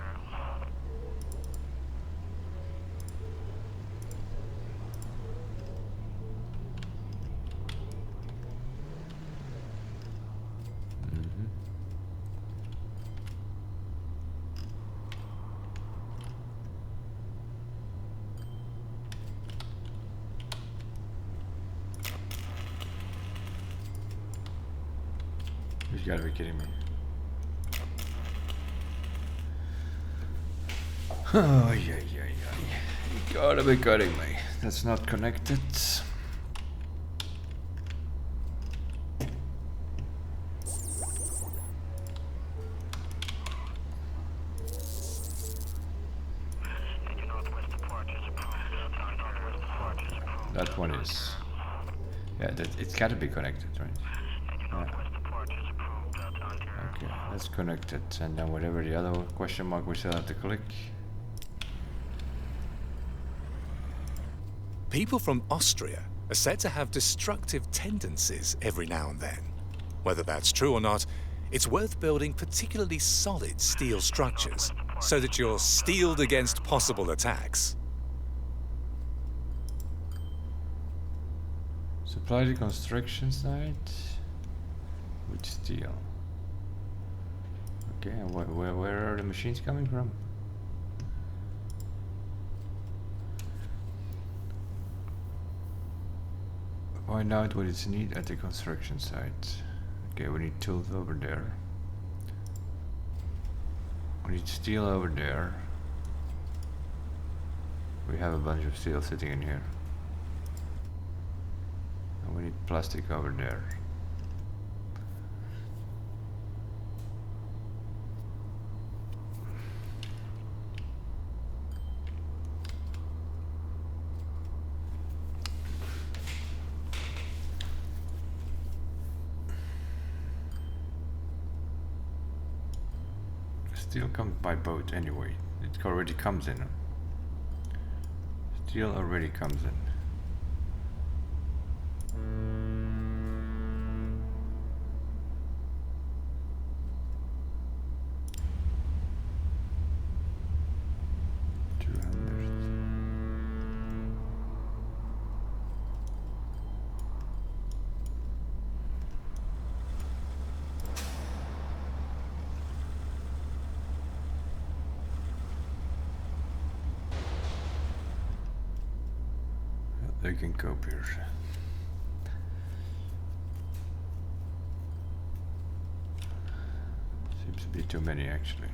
You gotta be kidding me. Oh, yeah. You gotta be kidding me. That's not connected. Heading northwest approach is approved to Ontario. Approach is approved. That one is. Yeah, it's gotta be connected, right? Heading northwest approach is approved to Ontario. Okay, that's connected. And then whatever the other question mark we still have to click. People from Austria are said to have destructive tendencies every now and then. Whether that's true or not, it's worth building particularly solid steel structures so that you're steeled against possible attacks. Supply the construction site with steel. Okay, and where are the machines coming from? Find out what it's need at the construction site. Okay, we need tools over there. We need steel over there. We have a bunch of steel sitting in here. And we need plastic over there. Steel comes by boat anyway. It already comes in. Steel already comes in. They can cope here. Seems to be too many actually.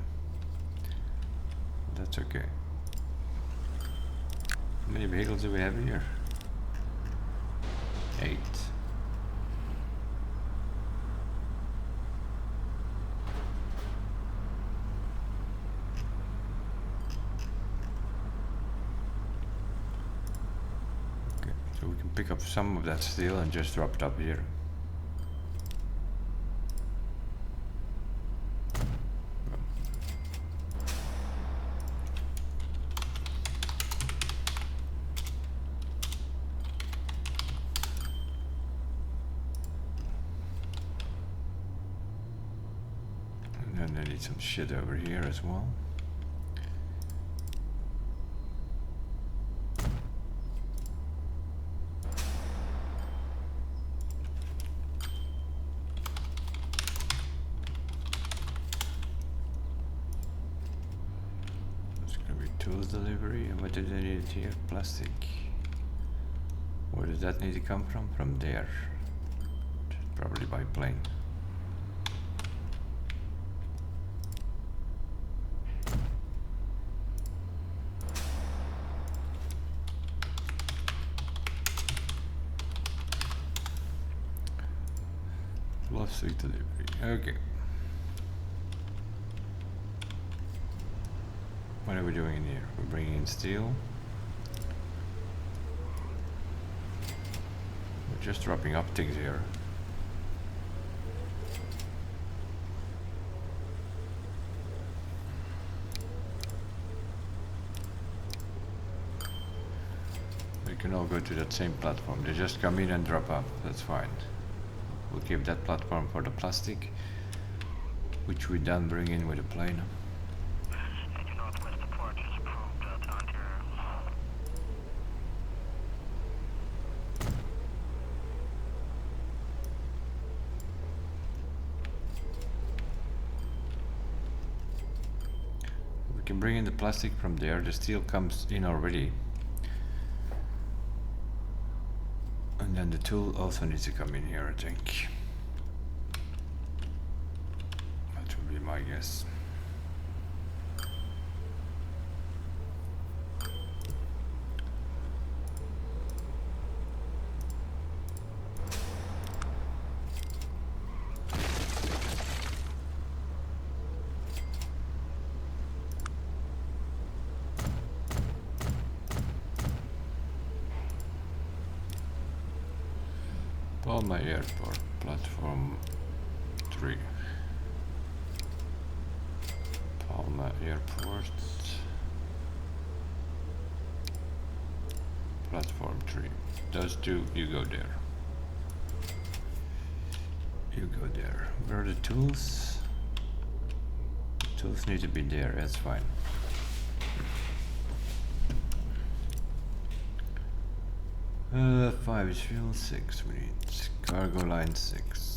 That's okay. How many vehicles do we have here? 8. So we can pick up some of that steel and just drop it up here. And I need some shit over here as well. It's gonna be tools delivery. And what did I need here? Plastic. Where does that need to come from? From there. Probably by plane. Plastic delivery. Okay. What are we doing in here? We're bringing in steel. We're just dropping up things here. We can all go to that same platform. They just come in and drop up. That's fine. We'll keep that platform for the plastic, which we then bring in with a plane. Major northwest departure is approved to Ontario. We can bring in the plastic from there. The steel comes in already. And then the tool also needs to come in here, I think. That would be my guess. Palma Airport, platform 3. Palma Airport, platform 3. Those two, you go there. You go there. Where are the tools? The tools need to be there, that's fine. Five is fuel, 6 we need. Cargo line 6.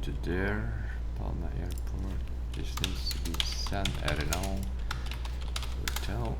To there, Palma Airport. This needs to be San Arenal Hotel.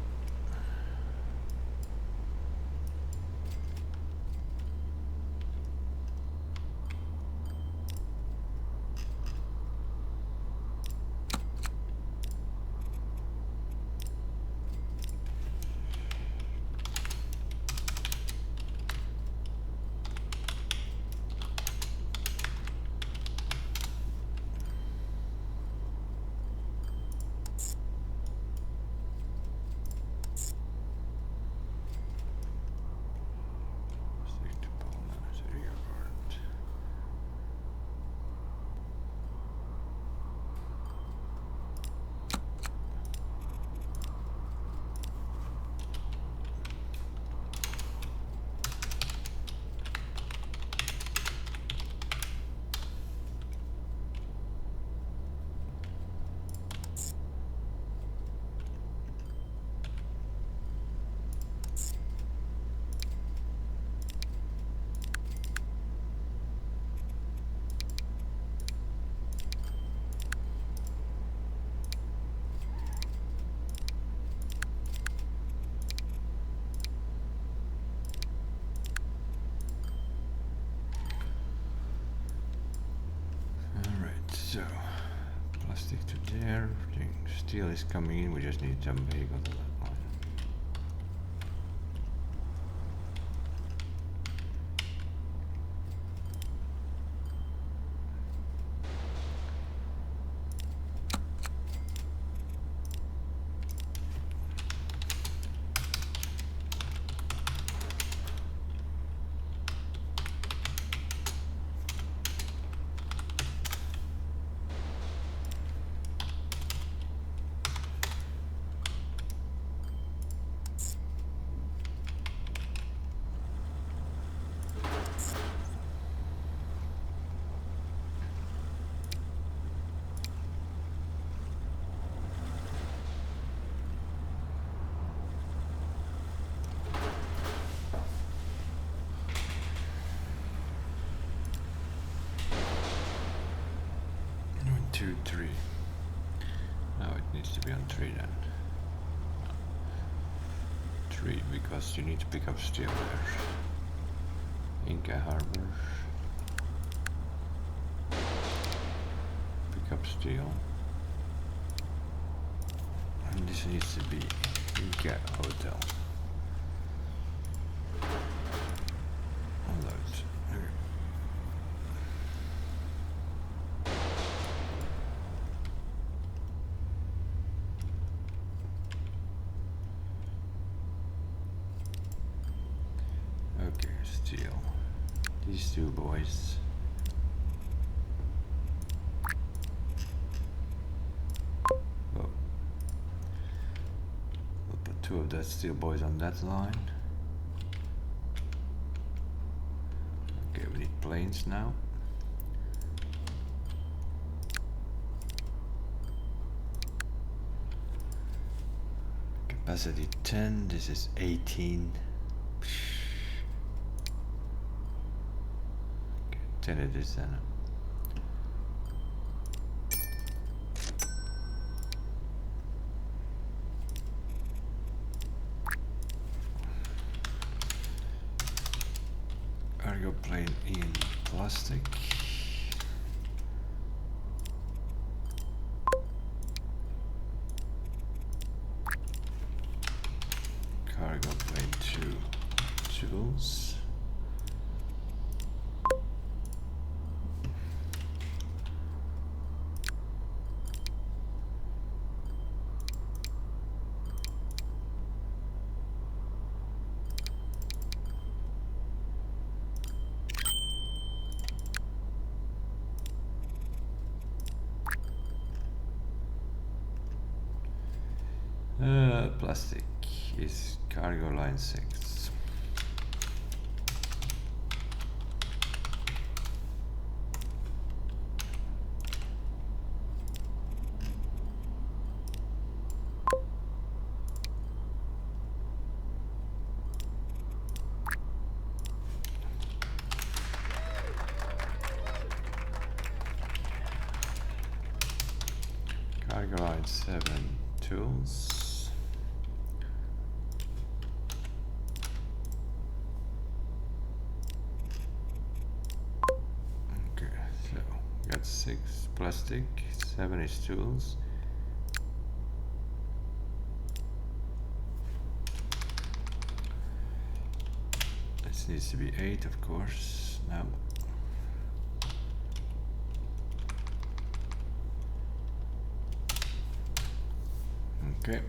So, plastic to there, steel is coming in, we just need some vehicle to that line. Two, three. Now it needs to be on 3 then. 3 because you need to pick up steel there. Inca Harbor. Pick up steel. And this needs to be Inca Hotel. Unload. Okay. Okay, steel. These two boys. Oh. We'll put 2 of that steel boys on that line. Okay, we need planes now. Capacity 10, this is 18. 10 it is then. Cargo plane in plastic. Cargo plane 2 tools. Plastic is cargo line 6. Cargo line 7 tools. Got 6 plastic, 7 is tools. This needs to be 8, of course, now. Okay.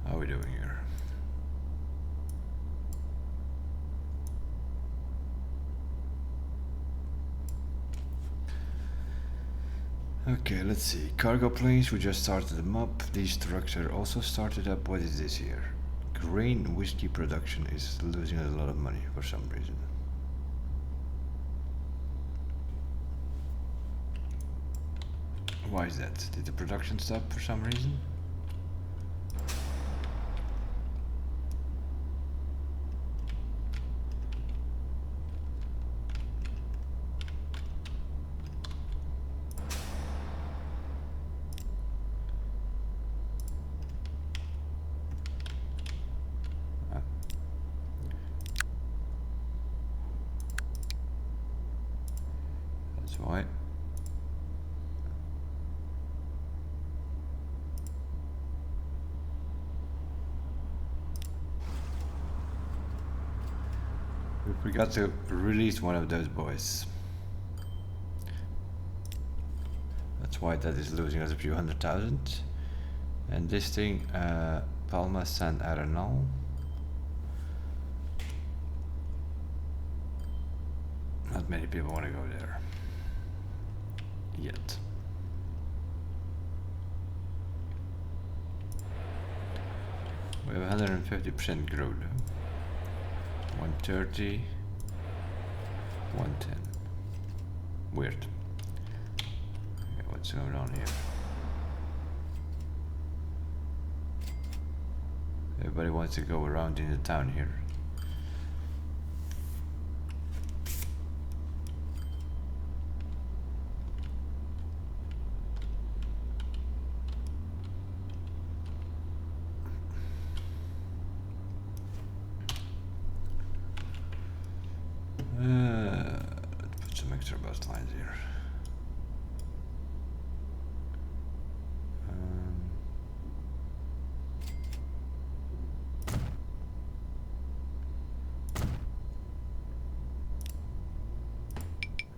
How are we doing here? Okay, let's see. Cargo planes, we just started them up. These trucks are also started up. What is this here? Grain whiskey production is losing a lot of money for some reason. Why is that? Did the production stop for some reason? That's why. We forgot to release one of those boys. That's why that is losing us a few 100,000. And this thing, Palma San Arenal. Not many people want to go there yet. We have 150% growth. 130, 110. Weird. Okay, what's going on here? Everybody wants to go around in the town here. Let's put some extra bus lines here.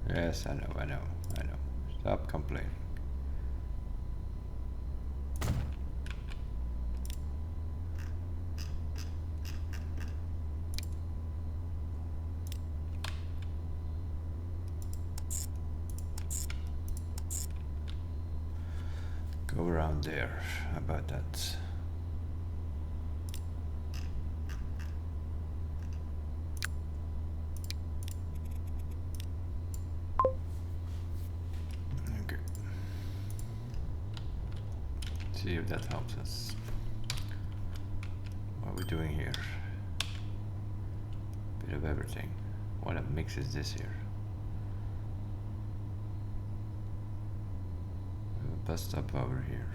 Yes, I know. Stop complaining. Go around there. How about that? Okay. See if that helps us. What are we doing here? Bit of everything. What a mix is this here? Bus stop over here.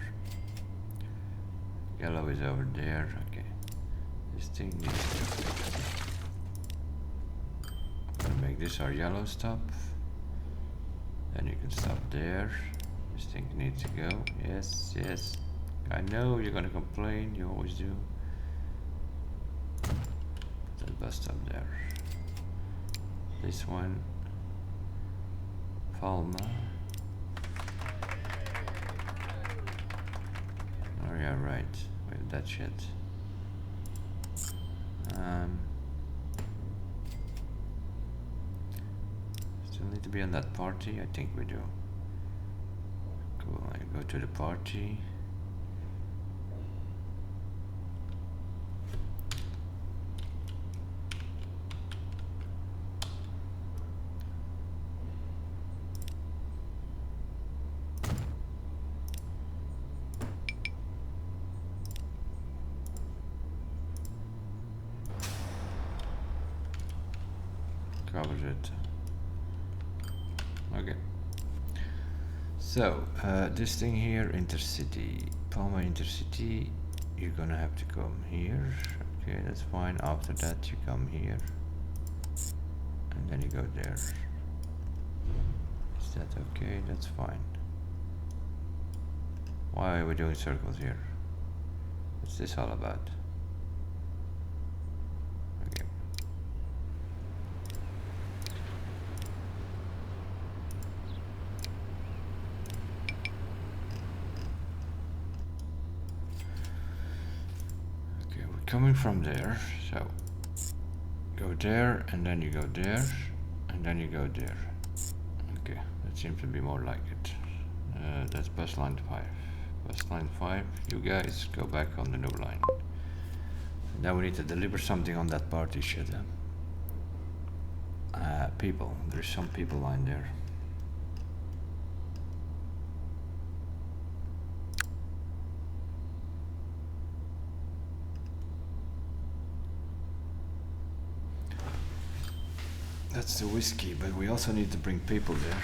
Yellow is over there. Okay. This thing needs to make this our yellow stop. Then you can stop there. This thing needs to go. Yes. I know you're gonna complain. You always do. That bus stop there. This one. Palma. Oh yeah, right. Wait, that shit. Still need to be on that party? I think we do. Cool, I go to the party. Covers it. Okay. So, this thing here, intercity. Palma intercity, you're gonna have to come here. Okay, that's fine. After that, you come here. And then you go there. Is that okay? That's fine. Why are we doing circles here? What's this all about? Okay. Okay, we're coming from there, so go there, and then you go there, and then you go there. Okay, that seems to be more like it. That's bus line 5. Bus line 5, you guys go back on the new line. Now we need to deliver something on that party shit. People, there's some people line there. That's the whiskey, but we also need to bring people there.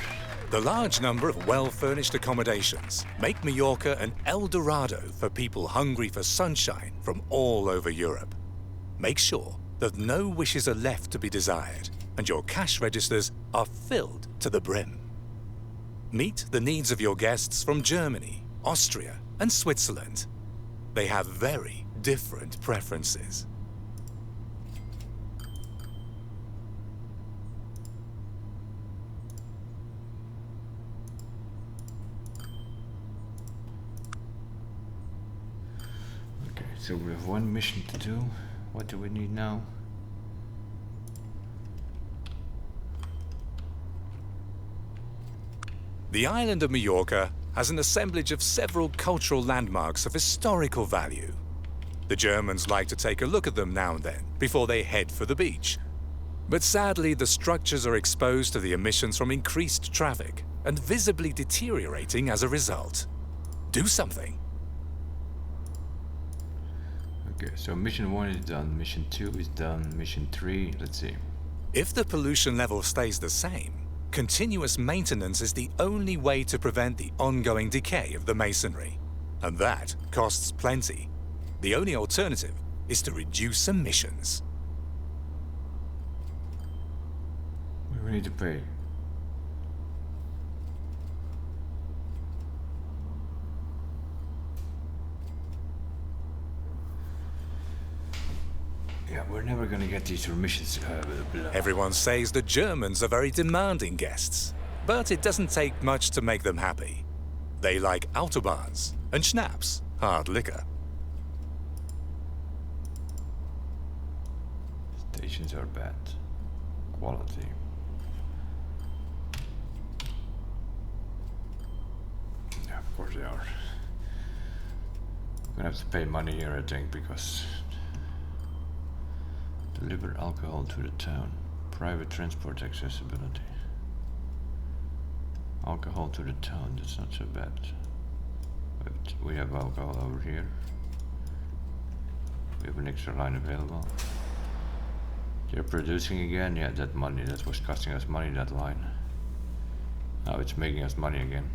The large number of well-furnished accommodations make Mallorca an El Dorado for people hungry for sunshine from all over Europe. Make sure that no wishes are left to be desired and your cash registers are filled to the brim. Meet the needs of your guests from Germany, Austria, and Switzerland. They have very different preferences. Okay, so we have one mission to do. What do we need now? The island of Mallorca has an assemblage of several cultural landmarks of historical value. The Germans like to take a look at them now and then before they head for the beach. But sadly, the structures are exposed to the emissions from increased traffic and visibly deteriorating as a result. Do something. Okay, so mission 1 is done, mission 2 is done, mission 3, let's see. If the pollution level stays the same, continuous maintenance is the only way to prevent the ongoing decay of the masonry. And that costs plenty. The only alternative is to reduce emissions. We need to pay. Yeah, we're never gonna get these remissions. Everyone says the Germans are very demanding guests, but it doesn't take much to make them happy. They like autobahns and schnapps, hard liquor. Stations are bad. Quality. Yeah, of course they are. I'm gonna have to pay money here, I think, because deliver alcohol to the town. Private transport accessibility. Alcohol to the town, that's not so bad. But we have alcohol over here. We have an extra line available. They're producing again, yeah, that money, that was costing us money, that line. Now it's making us money again.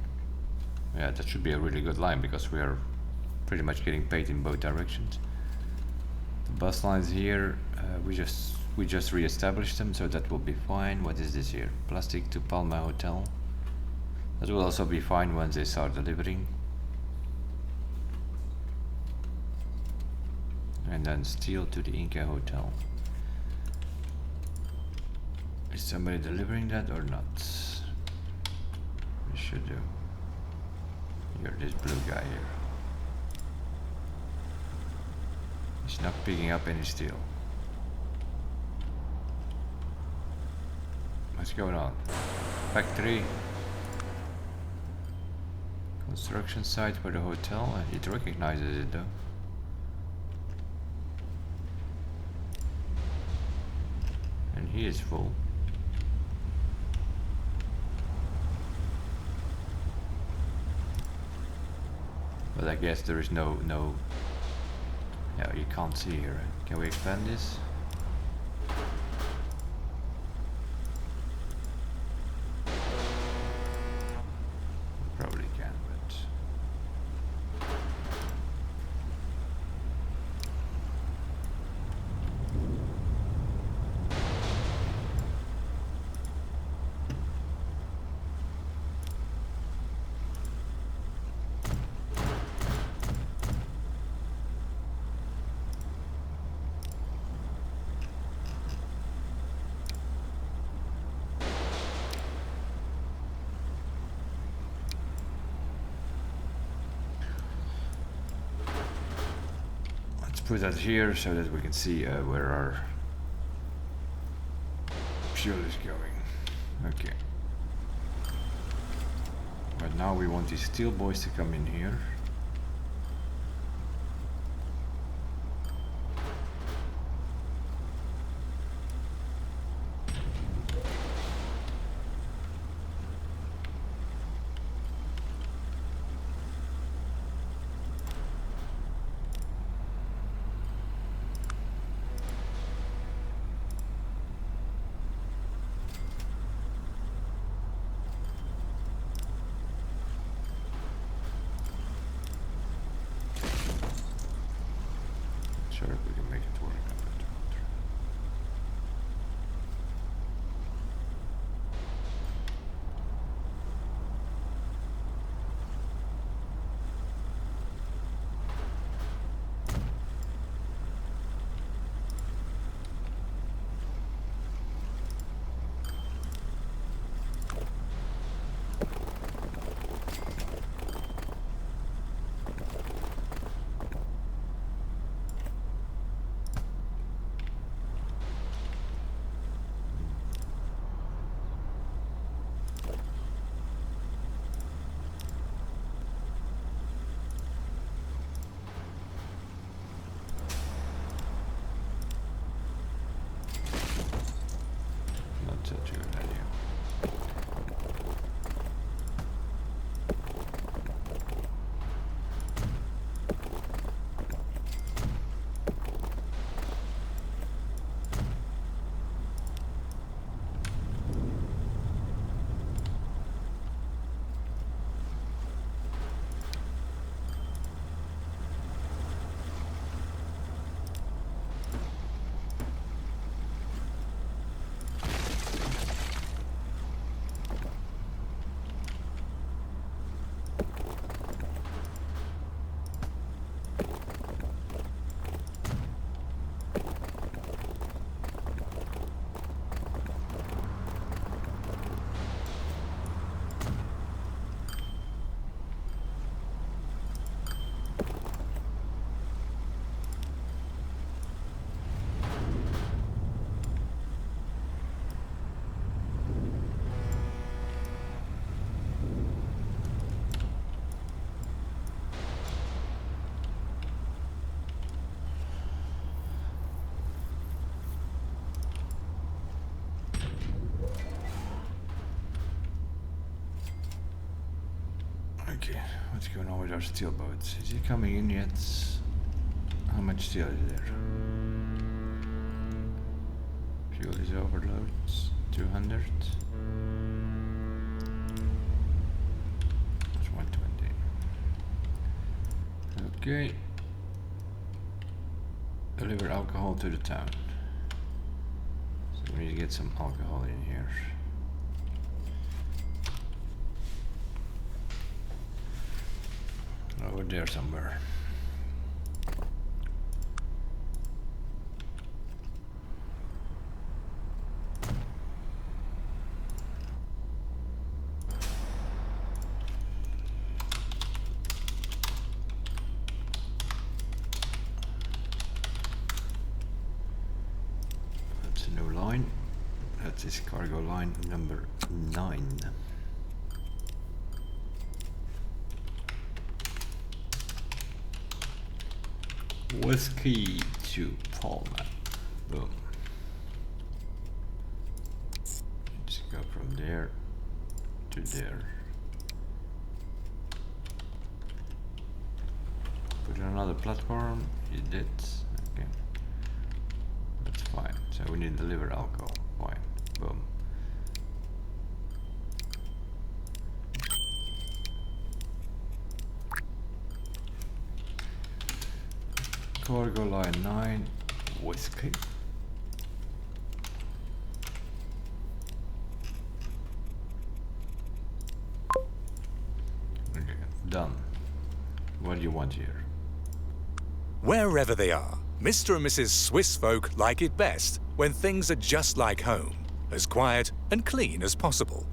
Yeah, that should be a really good line because we are pretty much getting paid in both directions. The bus lines here, we just re-established them, so that will be fine. What is this here? Plastic to Palma Hotel. That will also be fine once they start delivering. And then steel to the Inca Hotel. Is somebody delivering that or not? We should do. You're this blue guy here. He's not picking up any steel. What's going on? Factory. Construction site for the hotel. It recognizes it though. And he is full. But I guess there is no. Yeah, you can't see here. Can we expand this? Probably can, but put that here so that we can see where our fuel is going. Okay. But now we want these steel boys to come in here. Sure, if we can make it work. Okay, what's going on with our steel boats? Is it coming in yet? How much steel is there? Fuel is overload. 200. That's 120. Okay. Deliver alcohol to the town. So we need to get some alcohol in here. Over there somewhere. That's a new line. That is cargo line number 9. Whiskey to Palma. Boom. Let's go from there to there. Put on another platform. You did. Okay. That's fine. So we need to deliver alcohol. Fine. Boom. Cargo line 9, whiskey. Okay, done. What do you want here? Wherever they are, Mr. and Mrs. Swiss folk like it best when things are just like home, as quiet and clean as possible.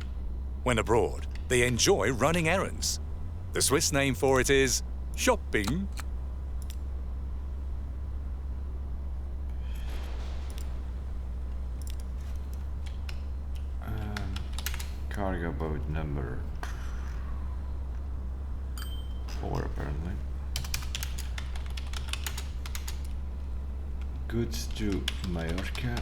When abroad, they enjoy running errands. The Swiss name for it is shopping. Cargo boat number 4 apparently. Goods to Mallorca.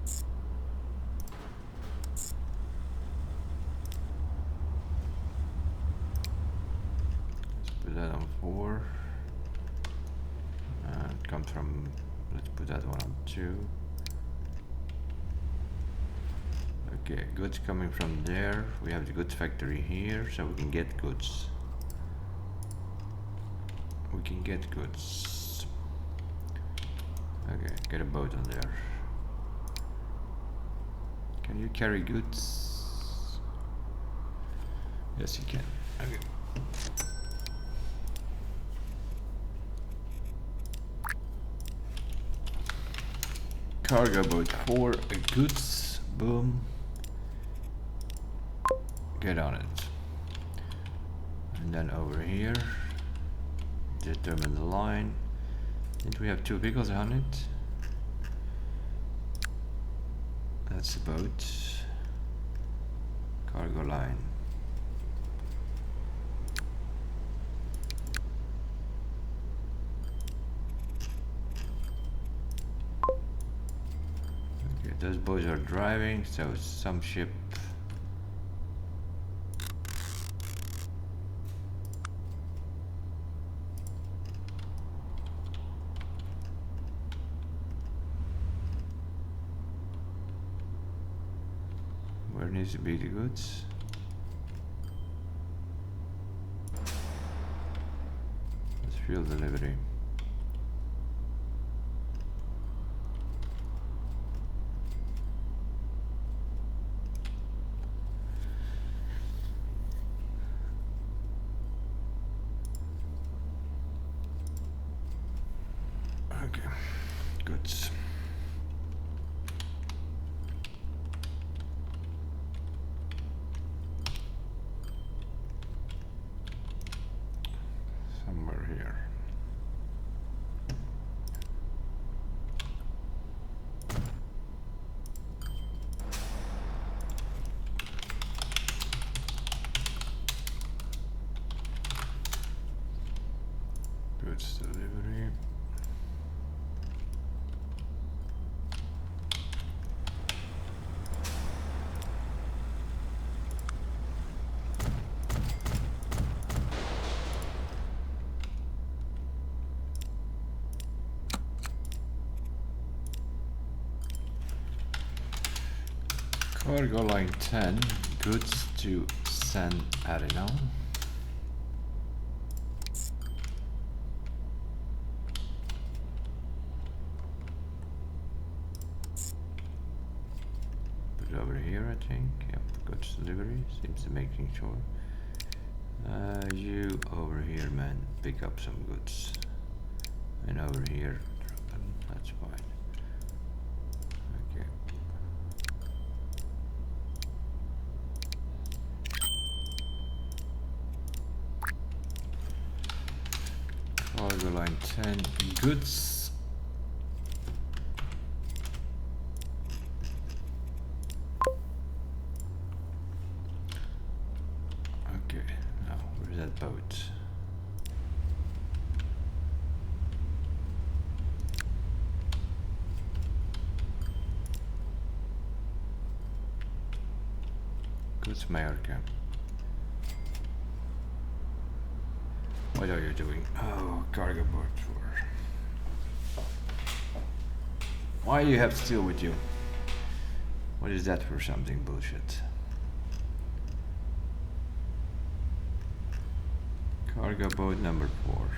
Let's put that on 4. It comes from, let's put that one on 2. Okay, goods coming from there. We have the goods factory here, so we can get goods. We can get goods. Okay, get a boat on there. Can you carry goods? Yes, you can. Okay. Cargo boat 4 goods. Boom. Get on it. And then over here, determine the line. Did we have 2 vehicles on it? That's the boat. Cargo line. Okay, those boats are driving, so some ship. Where needs to be the goods? That's fuel delivery. Okay, goods. Somewhere here. Goods delivery. Cargo line 10, goods to San Marino. Put it over here, I think. Yep, goods delivery, seems to be making sure. You over here, man, pick up some goods. And over here, drop them, that's fine. Okay. Cargo line 10, goods. Okay, now where's that boat? Goods Mallorca. What are you doing? Oh, cargo boat for. Why do you have steel with you? What is that for something bullshit? Cargo boat number 4.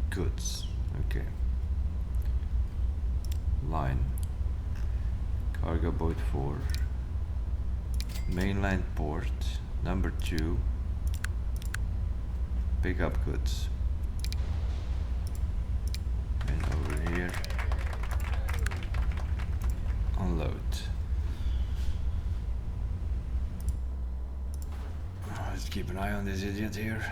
Goods. Okay. Line. Cargo boat 4. Mainland port number 2. Pick up goods. And over here, unload. Let's keep an eye on this idiot here.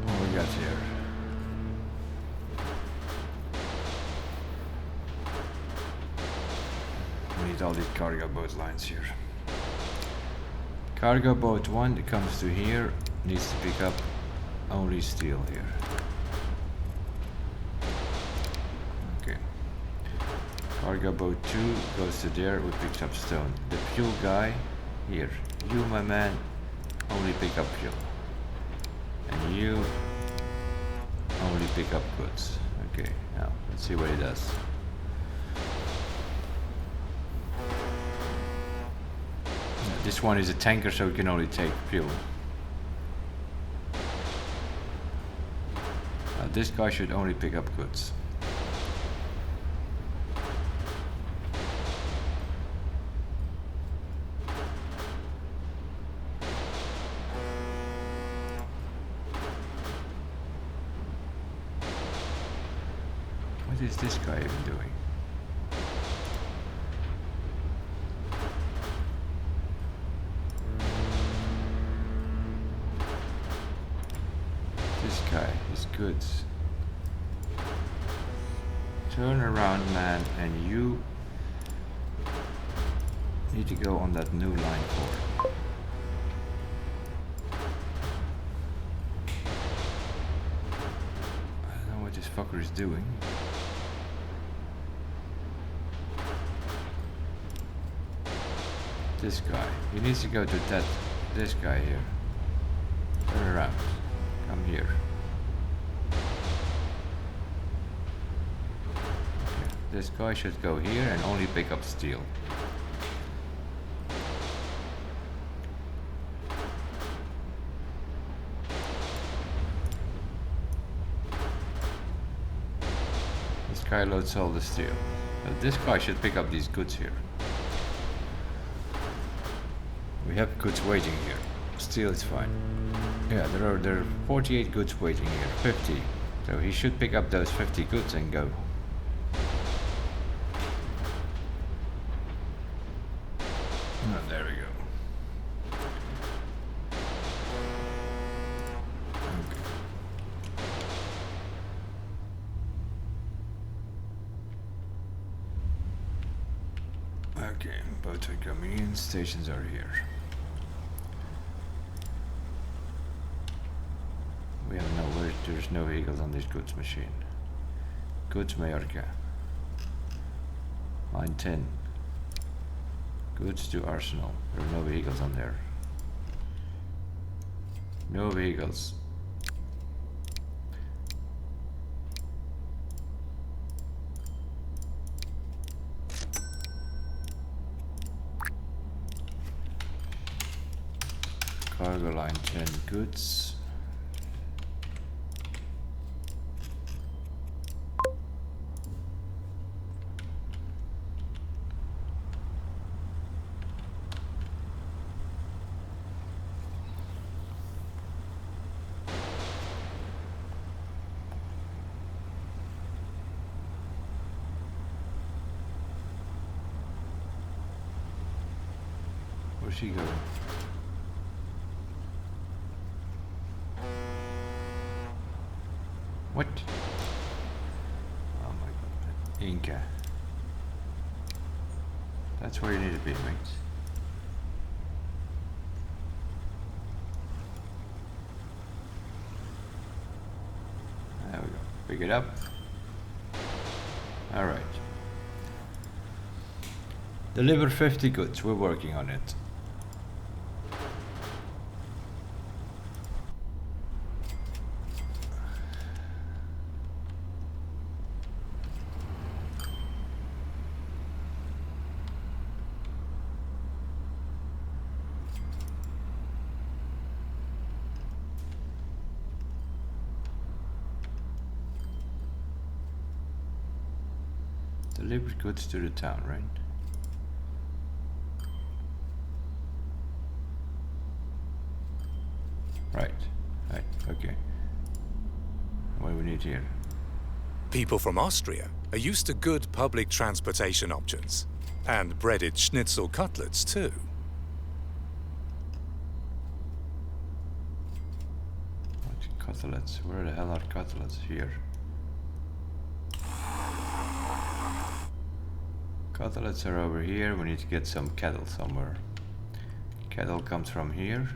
What we got here? We need all these cargo boat lines here. Cargo boat 1 that comes to here needs to pick up only steel here. Okay. Cargo boat 2 goes to there, we pick up stone. The fuel guy here. You, my man, only pick up fuel. And you only pick up goods. Okay, now let's see what he does. This one is a tanker, so it can only take fuel. This guy should only pick up goods. What is this guy even doing? Goods. Turn around, man, and you need to go on that new line forward. I don't know what this fucker is doing. This guy. He needs to go to this guy here. Turn around. Come here. This guy should go here and only pick up steel. This guy loads all the steel. This guy should pick up these goods here. We have goods waiting here. Steel is fine. Yeah, there are 48 goods waiting here. 50. So he should pick up those 50 goods and go. Oh, there we go. Okay, boats are coming in, stations are here. We have there's no vehicles on this goods machine. Goods Mallorca. Line 10. Goods to Arsenal. There are no vehicles on there. No vehicles. Cargo line 10 goods. Where's she going? What? Oh my god. Inca. That's where you need to be, mate. There we go. Pick it up. Alright. Deliver 50 goods. We're working on it. Deliver goods to the town, right? Right, okay. What do we need here? People from Austria are used to good public transportation options. And breaded schnitzel cutlets, too. What cutlets? Where the hell are cutlets? Here. Cutlets are over here. We need to get some cattle somewhere. Cattle comes from here.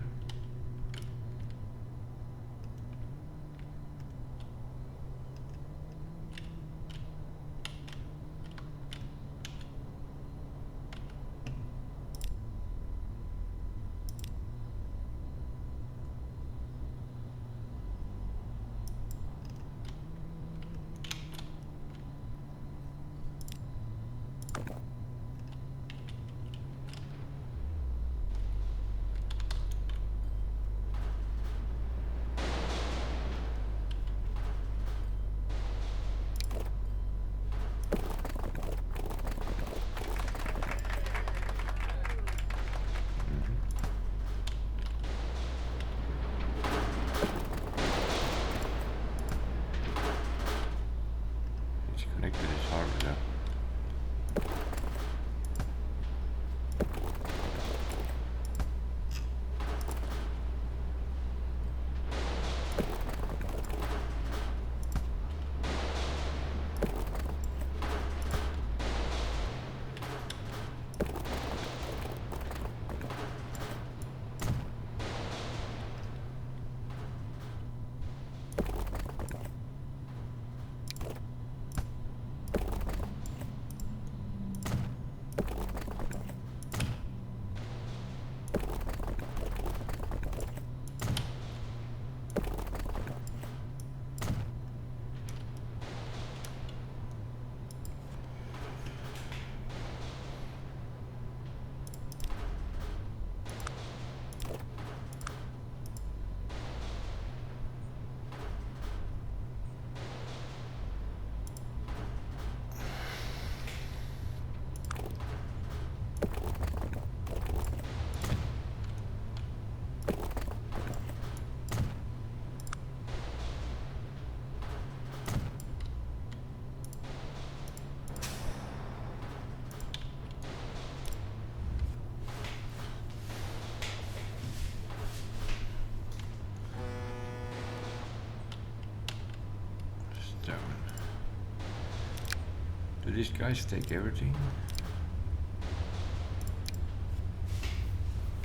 Do these guys take everything?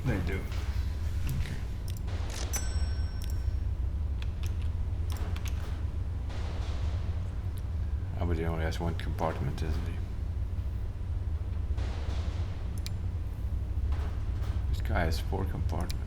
They do. Okay. Oh, but he only has one compartment, isn't he? This guy has 4 compartments.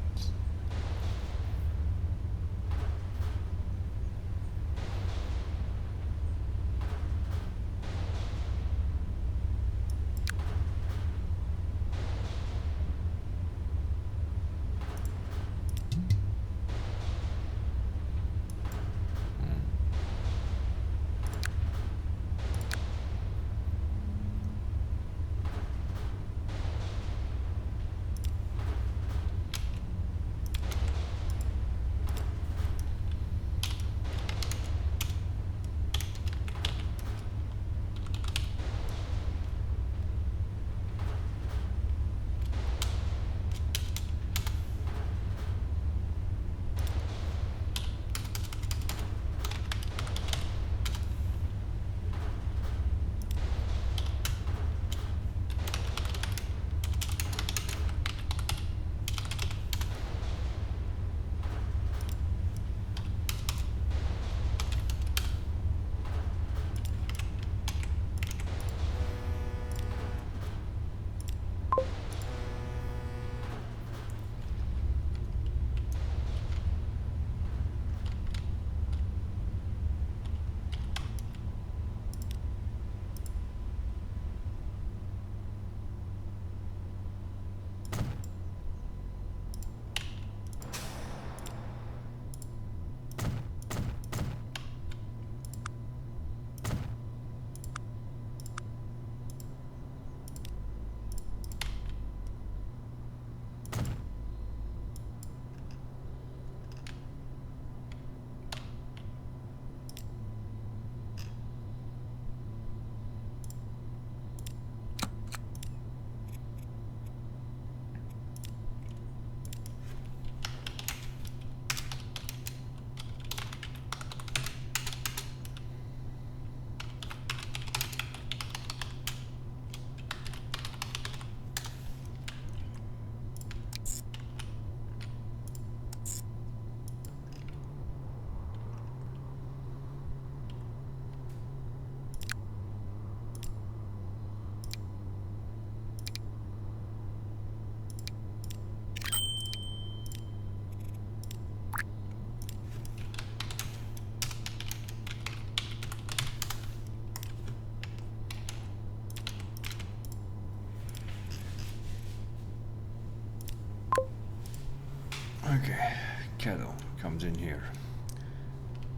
Okay, cattle comes in here.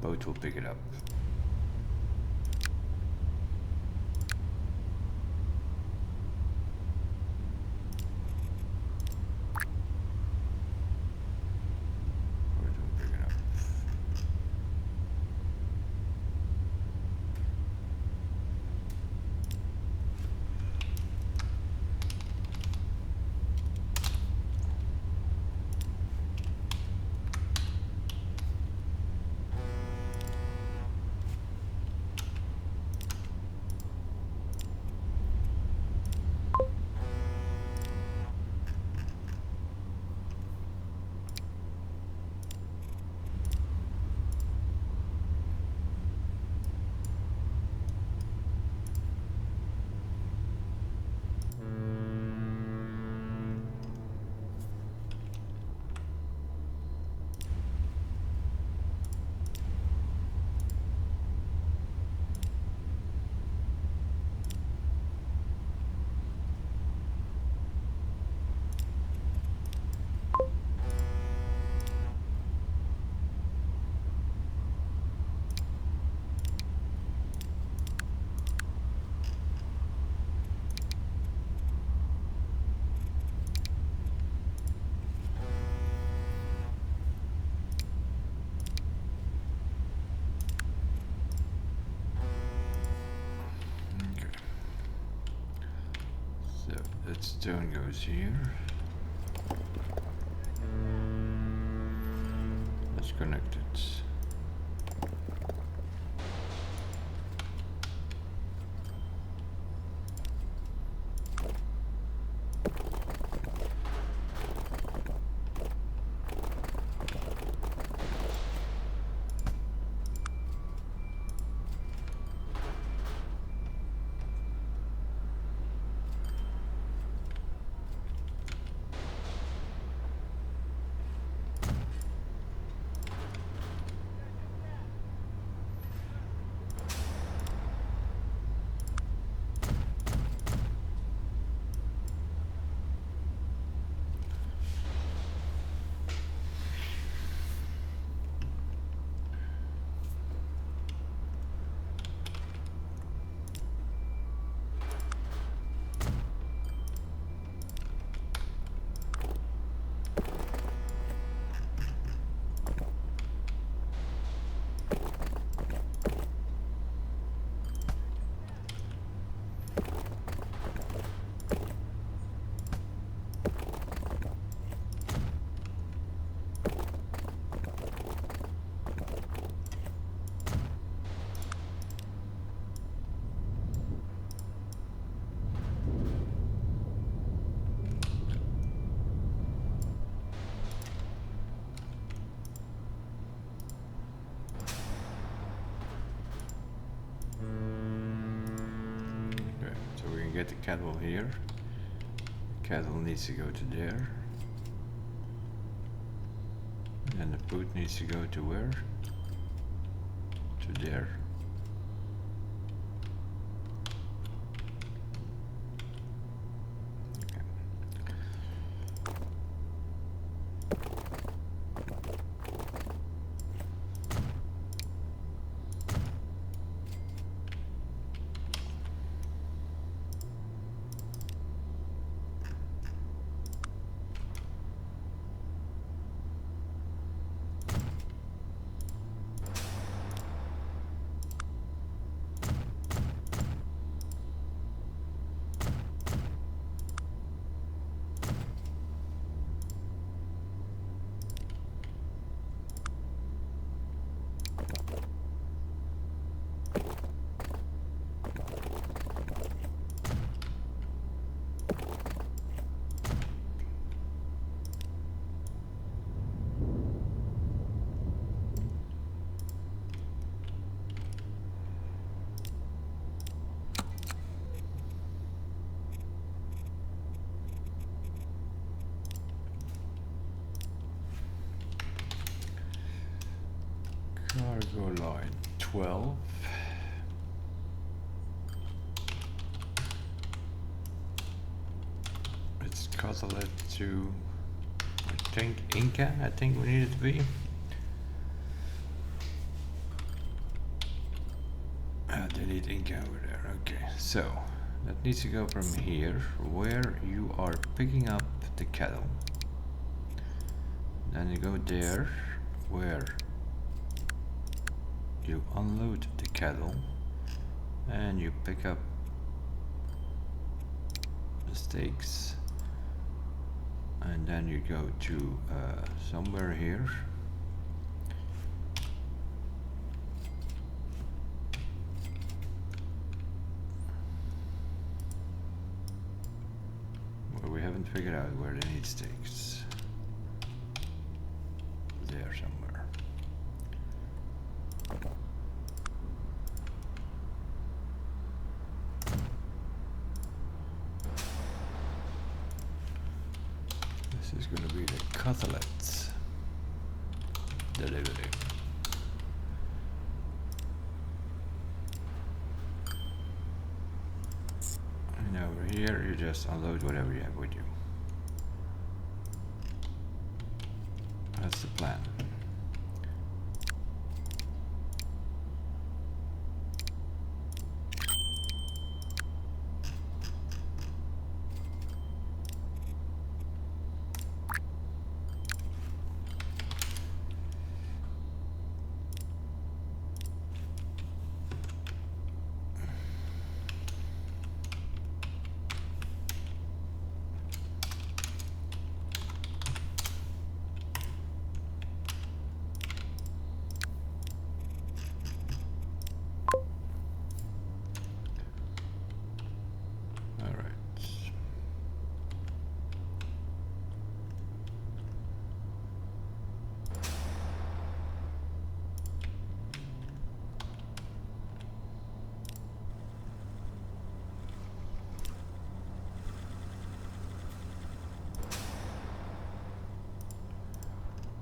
Boat will pick it up. Boat will pick it up. That stone goes here. Let's connect it. Get the cattle here. Cattle needs to go to there. And the boat needs to go to where? To there. Cargo line 12. It's Catalet to think Inca, I think we need it to be. They need Inca over there. Okay, so that needs to go from here, where you are picking up the cattle. Then you go there, where you unload the cattle, and you pick up the steaks. And then you go to somewhere here. Well, we haven't figured out where they need steaks. There somewhere. This is going to be the cutlets delivery. And over here you just unload whatever you have with you. That's the plan.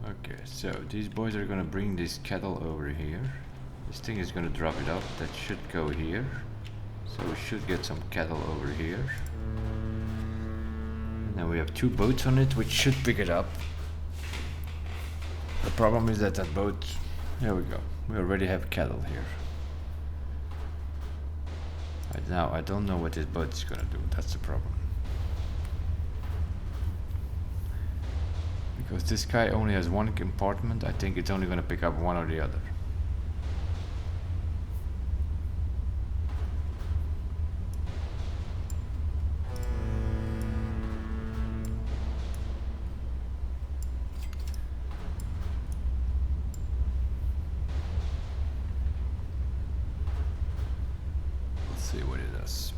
Okay, so these boys are gonna bring this cattle over here. This thing is gonna drop it off. That should go here. So we should get some cattle over here. Now we have 2 boats on it, which should pick it up. The problem is that boat... There we go. We already have cattle here. Right now, I don't know what this boat is gonna do. That's the problem. Because this guy only has 1 compartment, I think it's only going to pick up one or the other. Let's see what it does.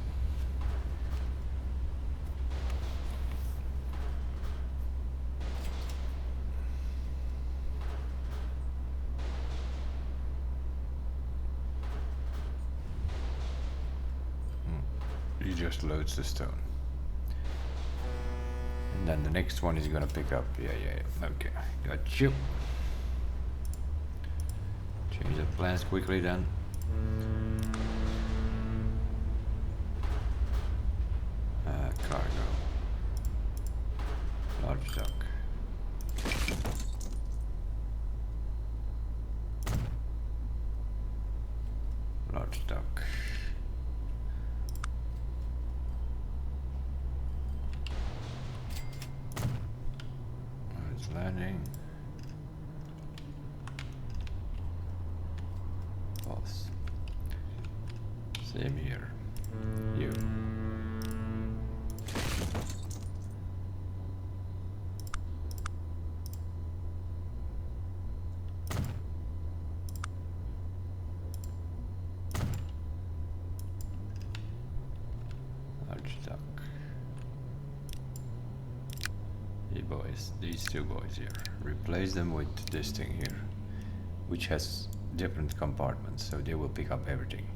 He just loads the stone. And then the next one is gonna pick up. Yeah. Okay, got you. Change the plans quickly then. Cargo. Large dock. Large dock. Landing. False. Same here. You. Large duck. Boys, these 2 boys here. Replace them with this thing here, which has different compartments, so they will pick up everything.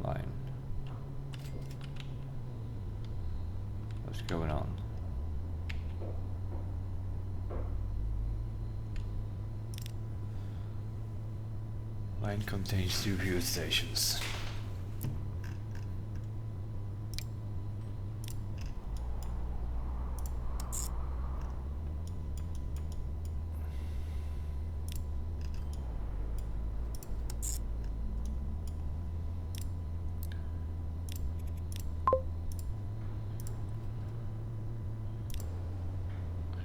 Line. What's going on? Line contains 2 fuel stations.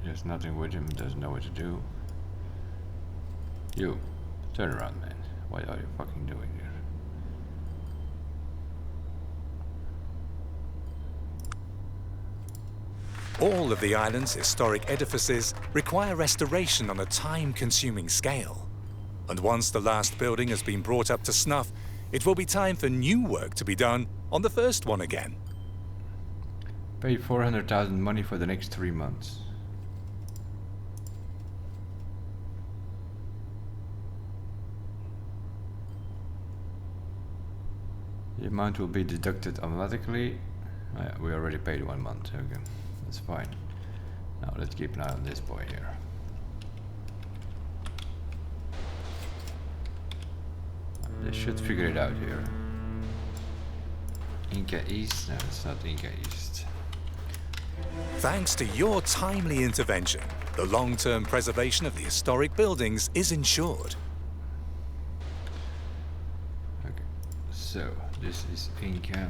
There's nothing with him, doesn't know what to do. You, turn around, man. What are you fucking doing here? All of the island's historic edifices require restoration on a time-consuming scale. And once the last building has been brought up to snuff, it will be time for new work to be done on the first one again. Pay 400,000 money for the next 3 months. The amount will be deducted automatically. Oh yeah, we already paid 1 month, okay, that's fine. Now let's keep an eye on this boy here. They should figure it out here. Inca East? No, it's not Inca East. Thanks to your timely intervention, the long-term preservation of the historic buildings is ensured. Okay, so this is Inca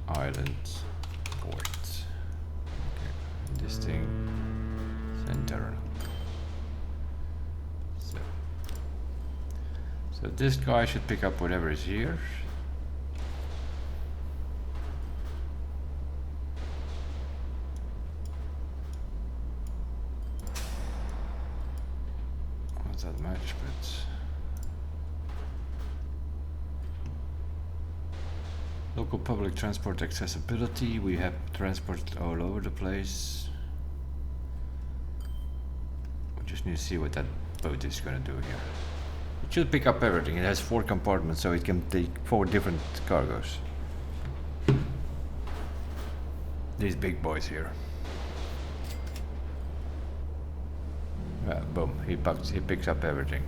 Island Port. Okay, this thing Central. So this guy should pick up whatever is here. What's that match, but local public transport accessibility. We have transport all over the place. We just need to see what that boat is gonna do here. It should pick up everything. It has 4 compartments, so it can take 4 different cargoes. These big boys here. Boom, he picks up everything.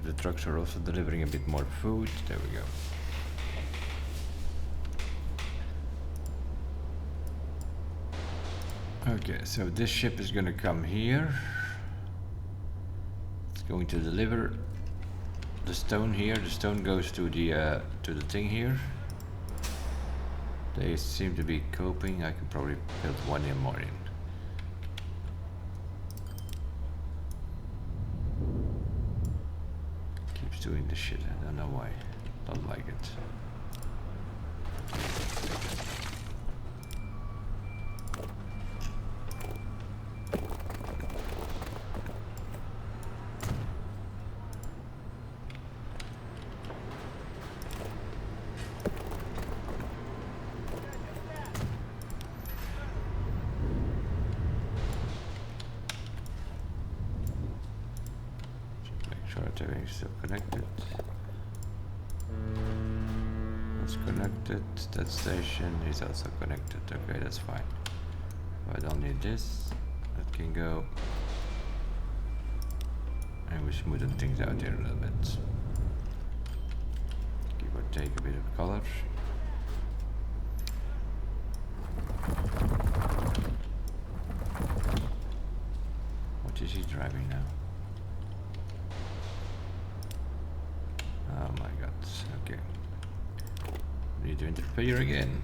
The trucks are also delivering a bit more food. There we go. Okay, so this ship is gonna come here. It's going to deliver the stone here. The stone goes to the thing here. They seem to be coping. I can probably build 1 in more in. Keeps doing this shit. I don't know why. Don't like it. Everything's still connected. That's connected. That station is also connected. Okay, that's fine. I don't need this. That can go. And we're smoothing things out here a little bit. Give or take a bit of color. What is he driving now? Oh my god, okay. Need to interfere again.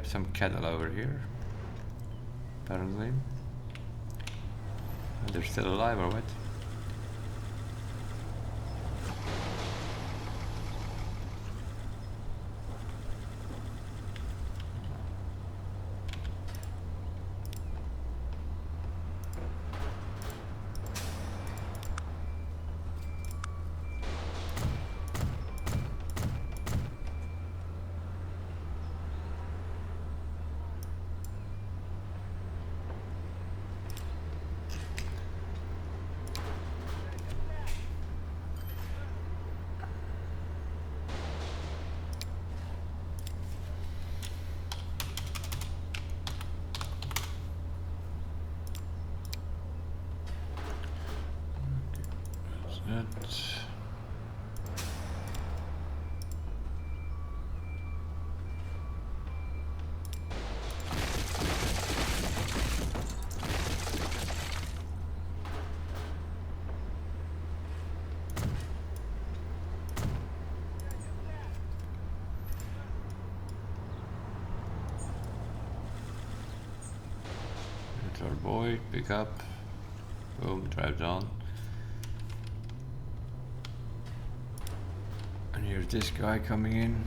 have some cattle over here, apparently. They're still alive or what? That's our boy, pick up, boom, drive down. And here's this guy coming in.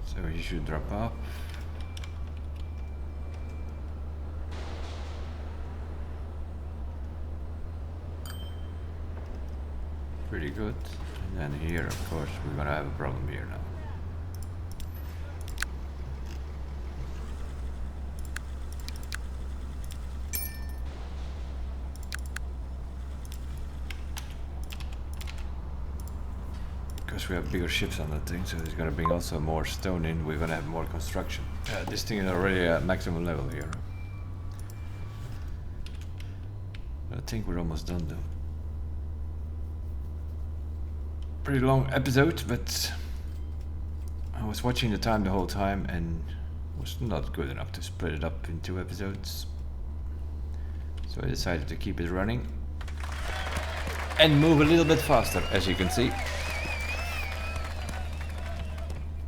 So he should drop off. Pretty good. And then here, of course, we're gonna have a problem here now. We have bigger ships on that thing, so it's gonna bring also more stone in. We're gonna have more construction. This thing is already at maximum level here. I think we're almost done though. Pretty long episode, but I was watching the time the whole time and was not good enough to split it up in 2 episodes. So I decided to keep it running and move a little bit faster, as you can see.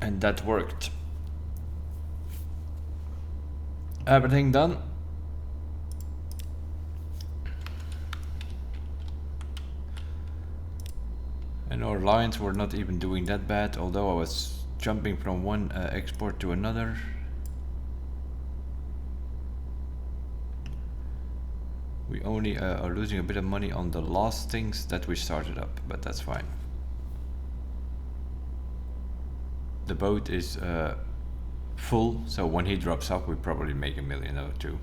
And that worked. Everything done. And our lines were not even doing that bad, although I was jumping from one export to another. We only are losing a bit of money on the last things that we started up, but that's fine. The boat is full, so when he drops off we probably make $1 million or 2.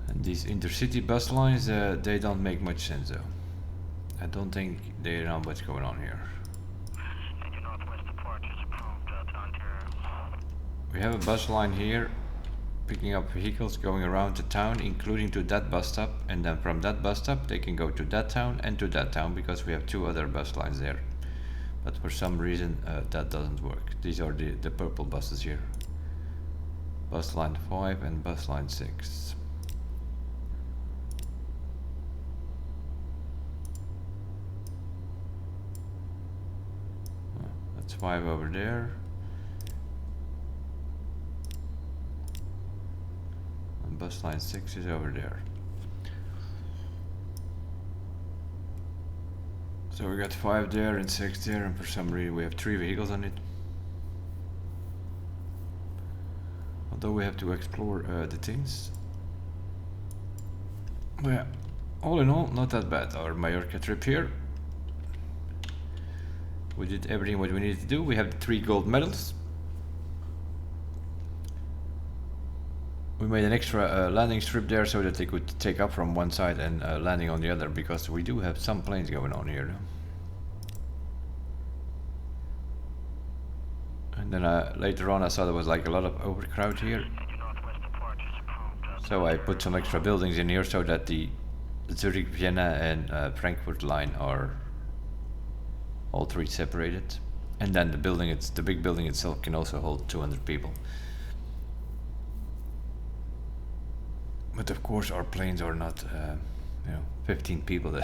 And these intercity bus lines, they don't make much sense though. I don't think they know what's going on here. We have a bus line here picking up vehicles going around the town, including to that bus stop, and then from that bus stop they can go to that town and to that town, because we have 2 other bus lines there. But for some reason that doesn't work. These are the purple buses here. Bus line 5 and bus line 6. That's 5 over there. And bus line 6 is over there. So we got 5 there and 6 there, and for some reason we have 3 vehicles on it. Although we have to explore the things. But yeah, all in all, not that bad. Our Mallorca trip here. We did everything what we needed to do. We have 3 gold medals. We made an extra landing strip there so that they could take up from one side and landing on the other, because we do have some planes going on here. And then later on I saw there was like a lot of overcrowd here. So I put some extra buildings in here so that the Zurich, Vienna and Frankfurt line are all 3 separated. And then the building, the big building itself can also hold 200 people. But of course our planes are not, 15 people.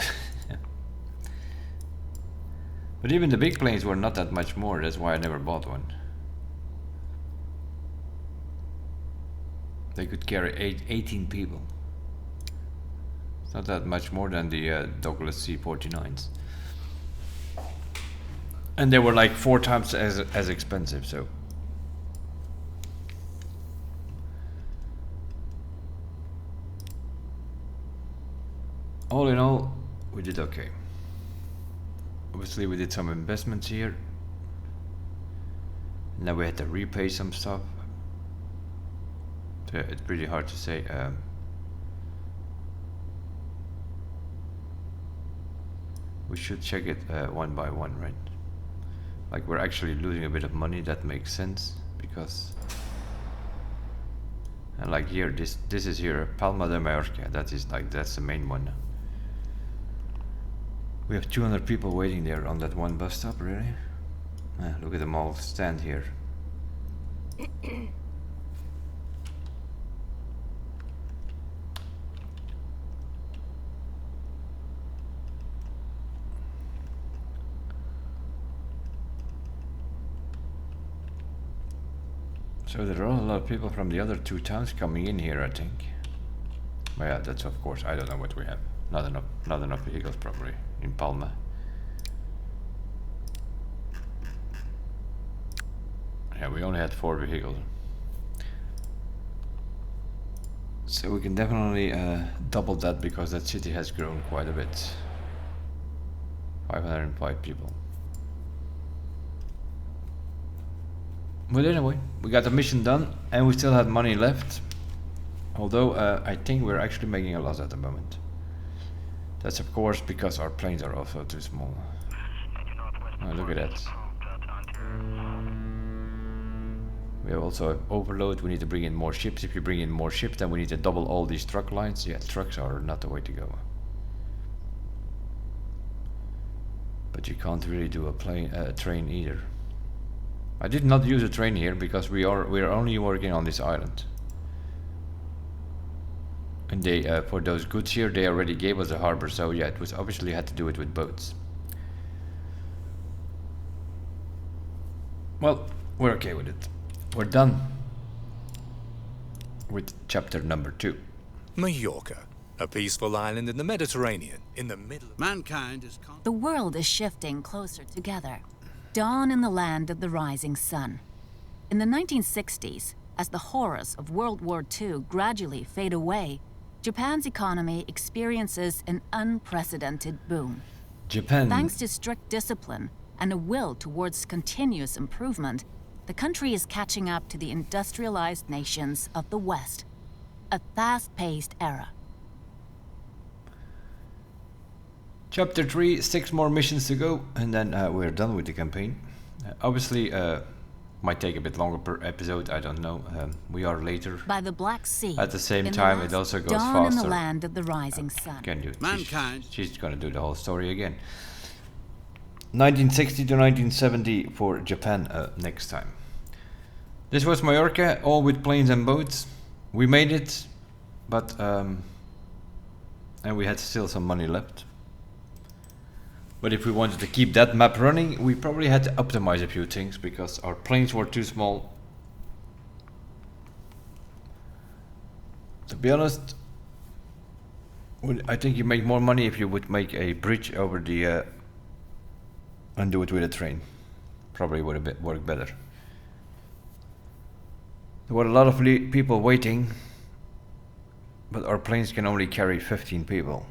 But even the big planes were not that much more, that's why I never bought one. They could carry 18 people. It's not that much more than the Douglas C-49s. And they were like 4 times as expensive, so. All in all, we did okay. Obviously we did some investments here. Now we had to repay some stuff. So it's pretty hard to say. We should check it one by one, right? Like we're actually losing a bit of money, that makes sense because. And like here, this is here, Palma de Mallorca. That is like that's the main one. We have 200 people waiting there on that one bus stop, really? Look at them all stand here. So there are a lot of people from the other 2 towns coming in here, I think. But yeah, that's of course, I don't know what we have. Not enough vehicles probably in Palma. Yeah, we only had 4 vehicles. So we can definitely double that because that city has grown quite a bit. 505 people. But anyway, we got the mission done and we still had money left. Although I think we're actually making a loss at the moment. That's of course because our planes are also too small. Oh, look at that. We have also overload, we need to bring in more ships. If you bring in more ships, then we need to double all these truck lines. Yeah, trucks are not the way to go. But you can't really do a train either. I did not use a train here because we are only working on this island. And they for those goods here, they already gave us a harbor, so yeah, it was obviously had to do it with boats. Well, we're okay with it. We're done with chapter number 2. Mallorca, a peaceful island in the Mediterranean, in the middle of Mankind is The world is shifting closer together. Dawn in the land of the rising sun. In the 1960s, as the horrors of World War II gradually fade away, Japan's economy experiences an unprecedented boom. Japan. Thanks to strict discipline and a will towards continuous improvement, the country is catching up to the industrialized nations of the West. A fast-paced era. Chapter 3, 6 more missions to go, and then we're done with the campaign. Obviously, might take a bit longer per episode, I don't know. We are later. By the Black Sea. At the same time, it also goes dawn faster. in the land of the rising sun. Can do it. Mankind. She's gonna do the whole story again. 1960 to 1970 for Japan next time. This was Mallorca, all with planes and boats. We made it, but and we had still some money left. But if we wanted to keep that map running, we probably had to optimize a few things because our planes were too small. To be honest, I think you make more money if you would make a bridge over the and do it with a train. Probably would have worked better. There were a lot of people waiting, but our planes can only carry 15 people.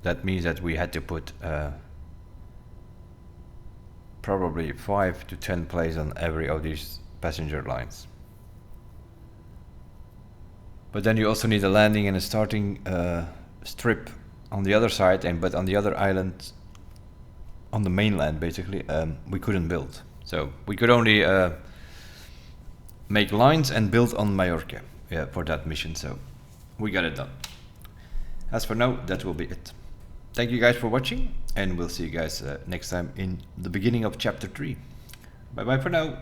That means that we had to put probably 5 to 10 planes on every of these passenger lines. But then you also need a landing and a starting strip on the other side, but on the other island, on the mainland basically, we couldn't build. So we could only make lines and build on Mallorca for that mission, so we got it done. As for now, that will be it. Thank you guys for watching, and we'll see you guys next time in the beginning of chapter 3. Bye bye for now.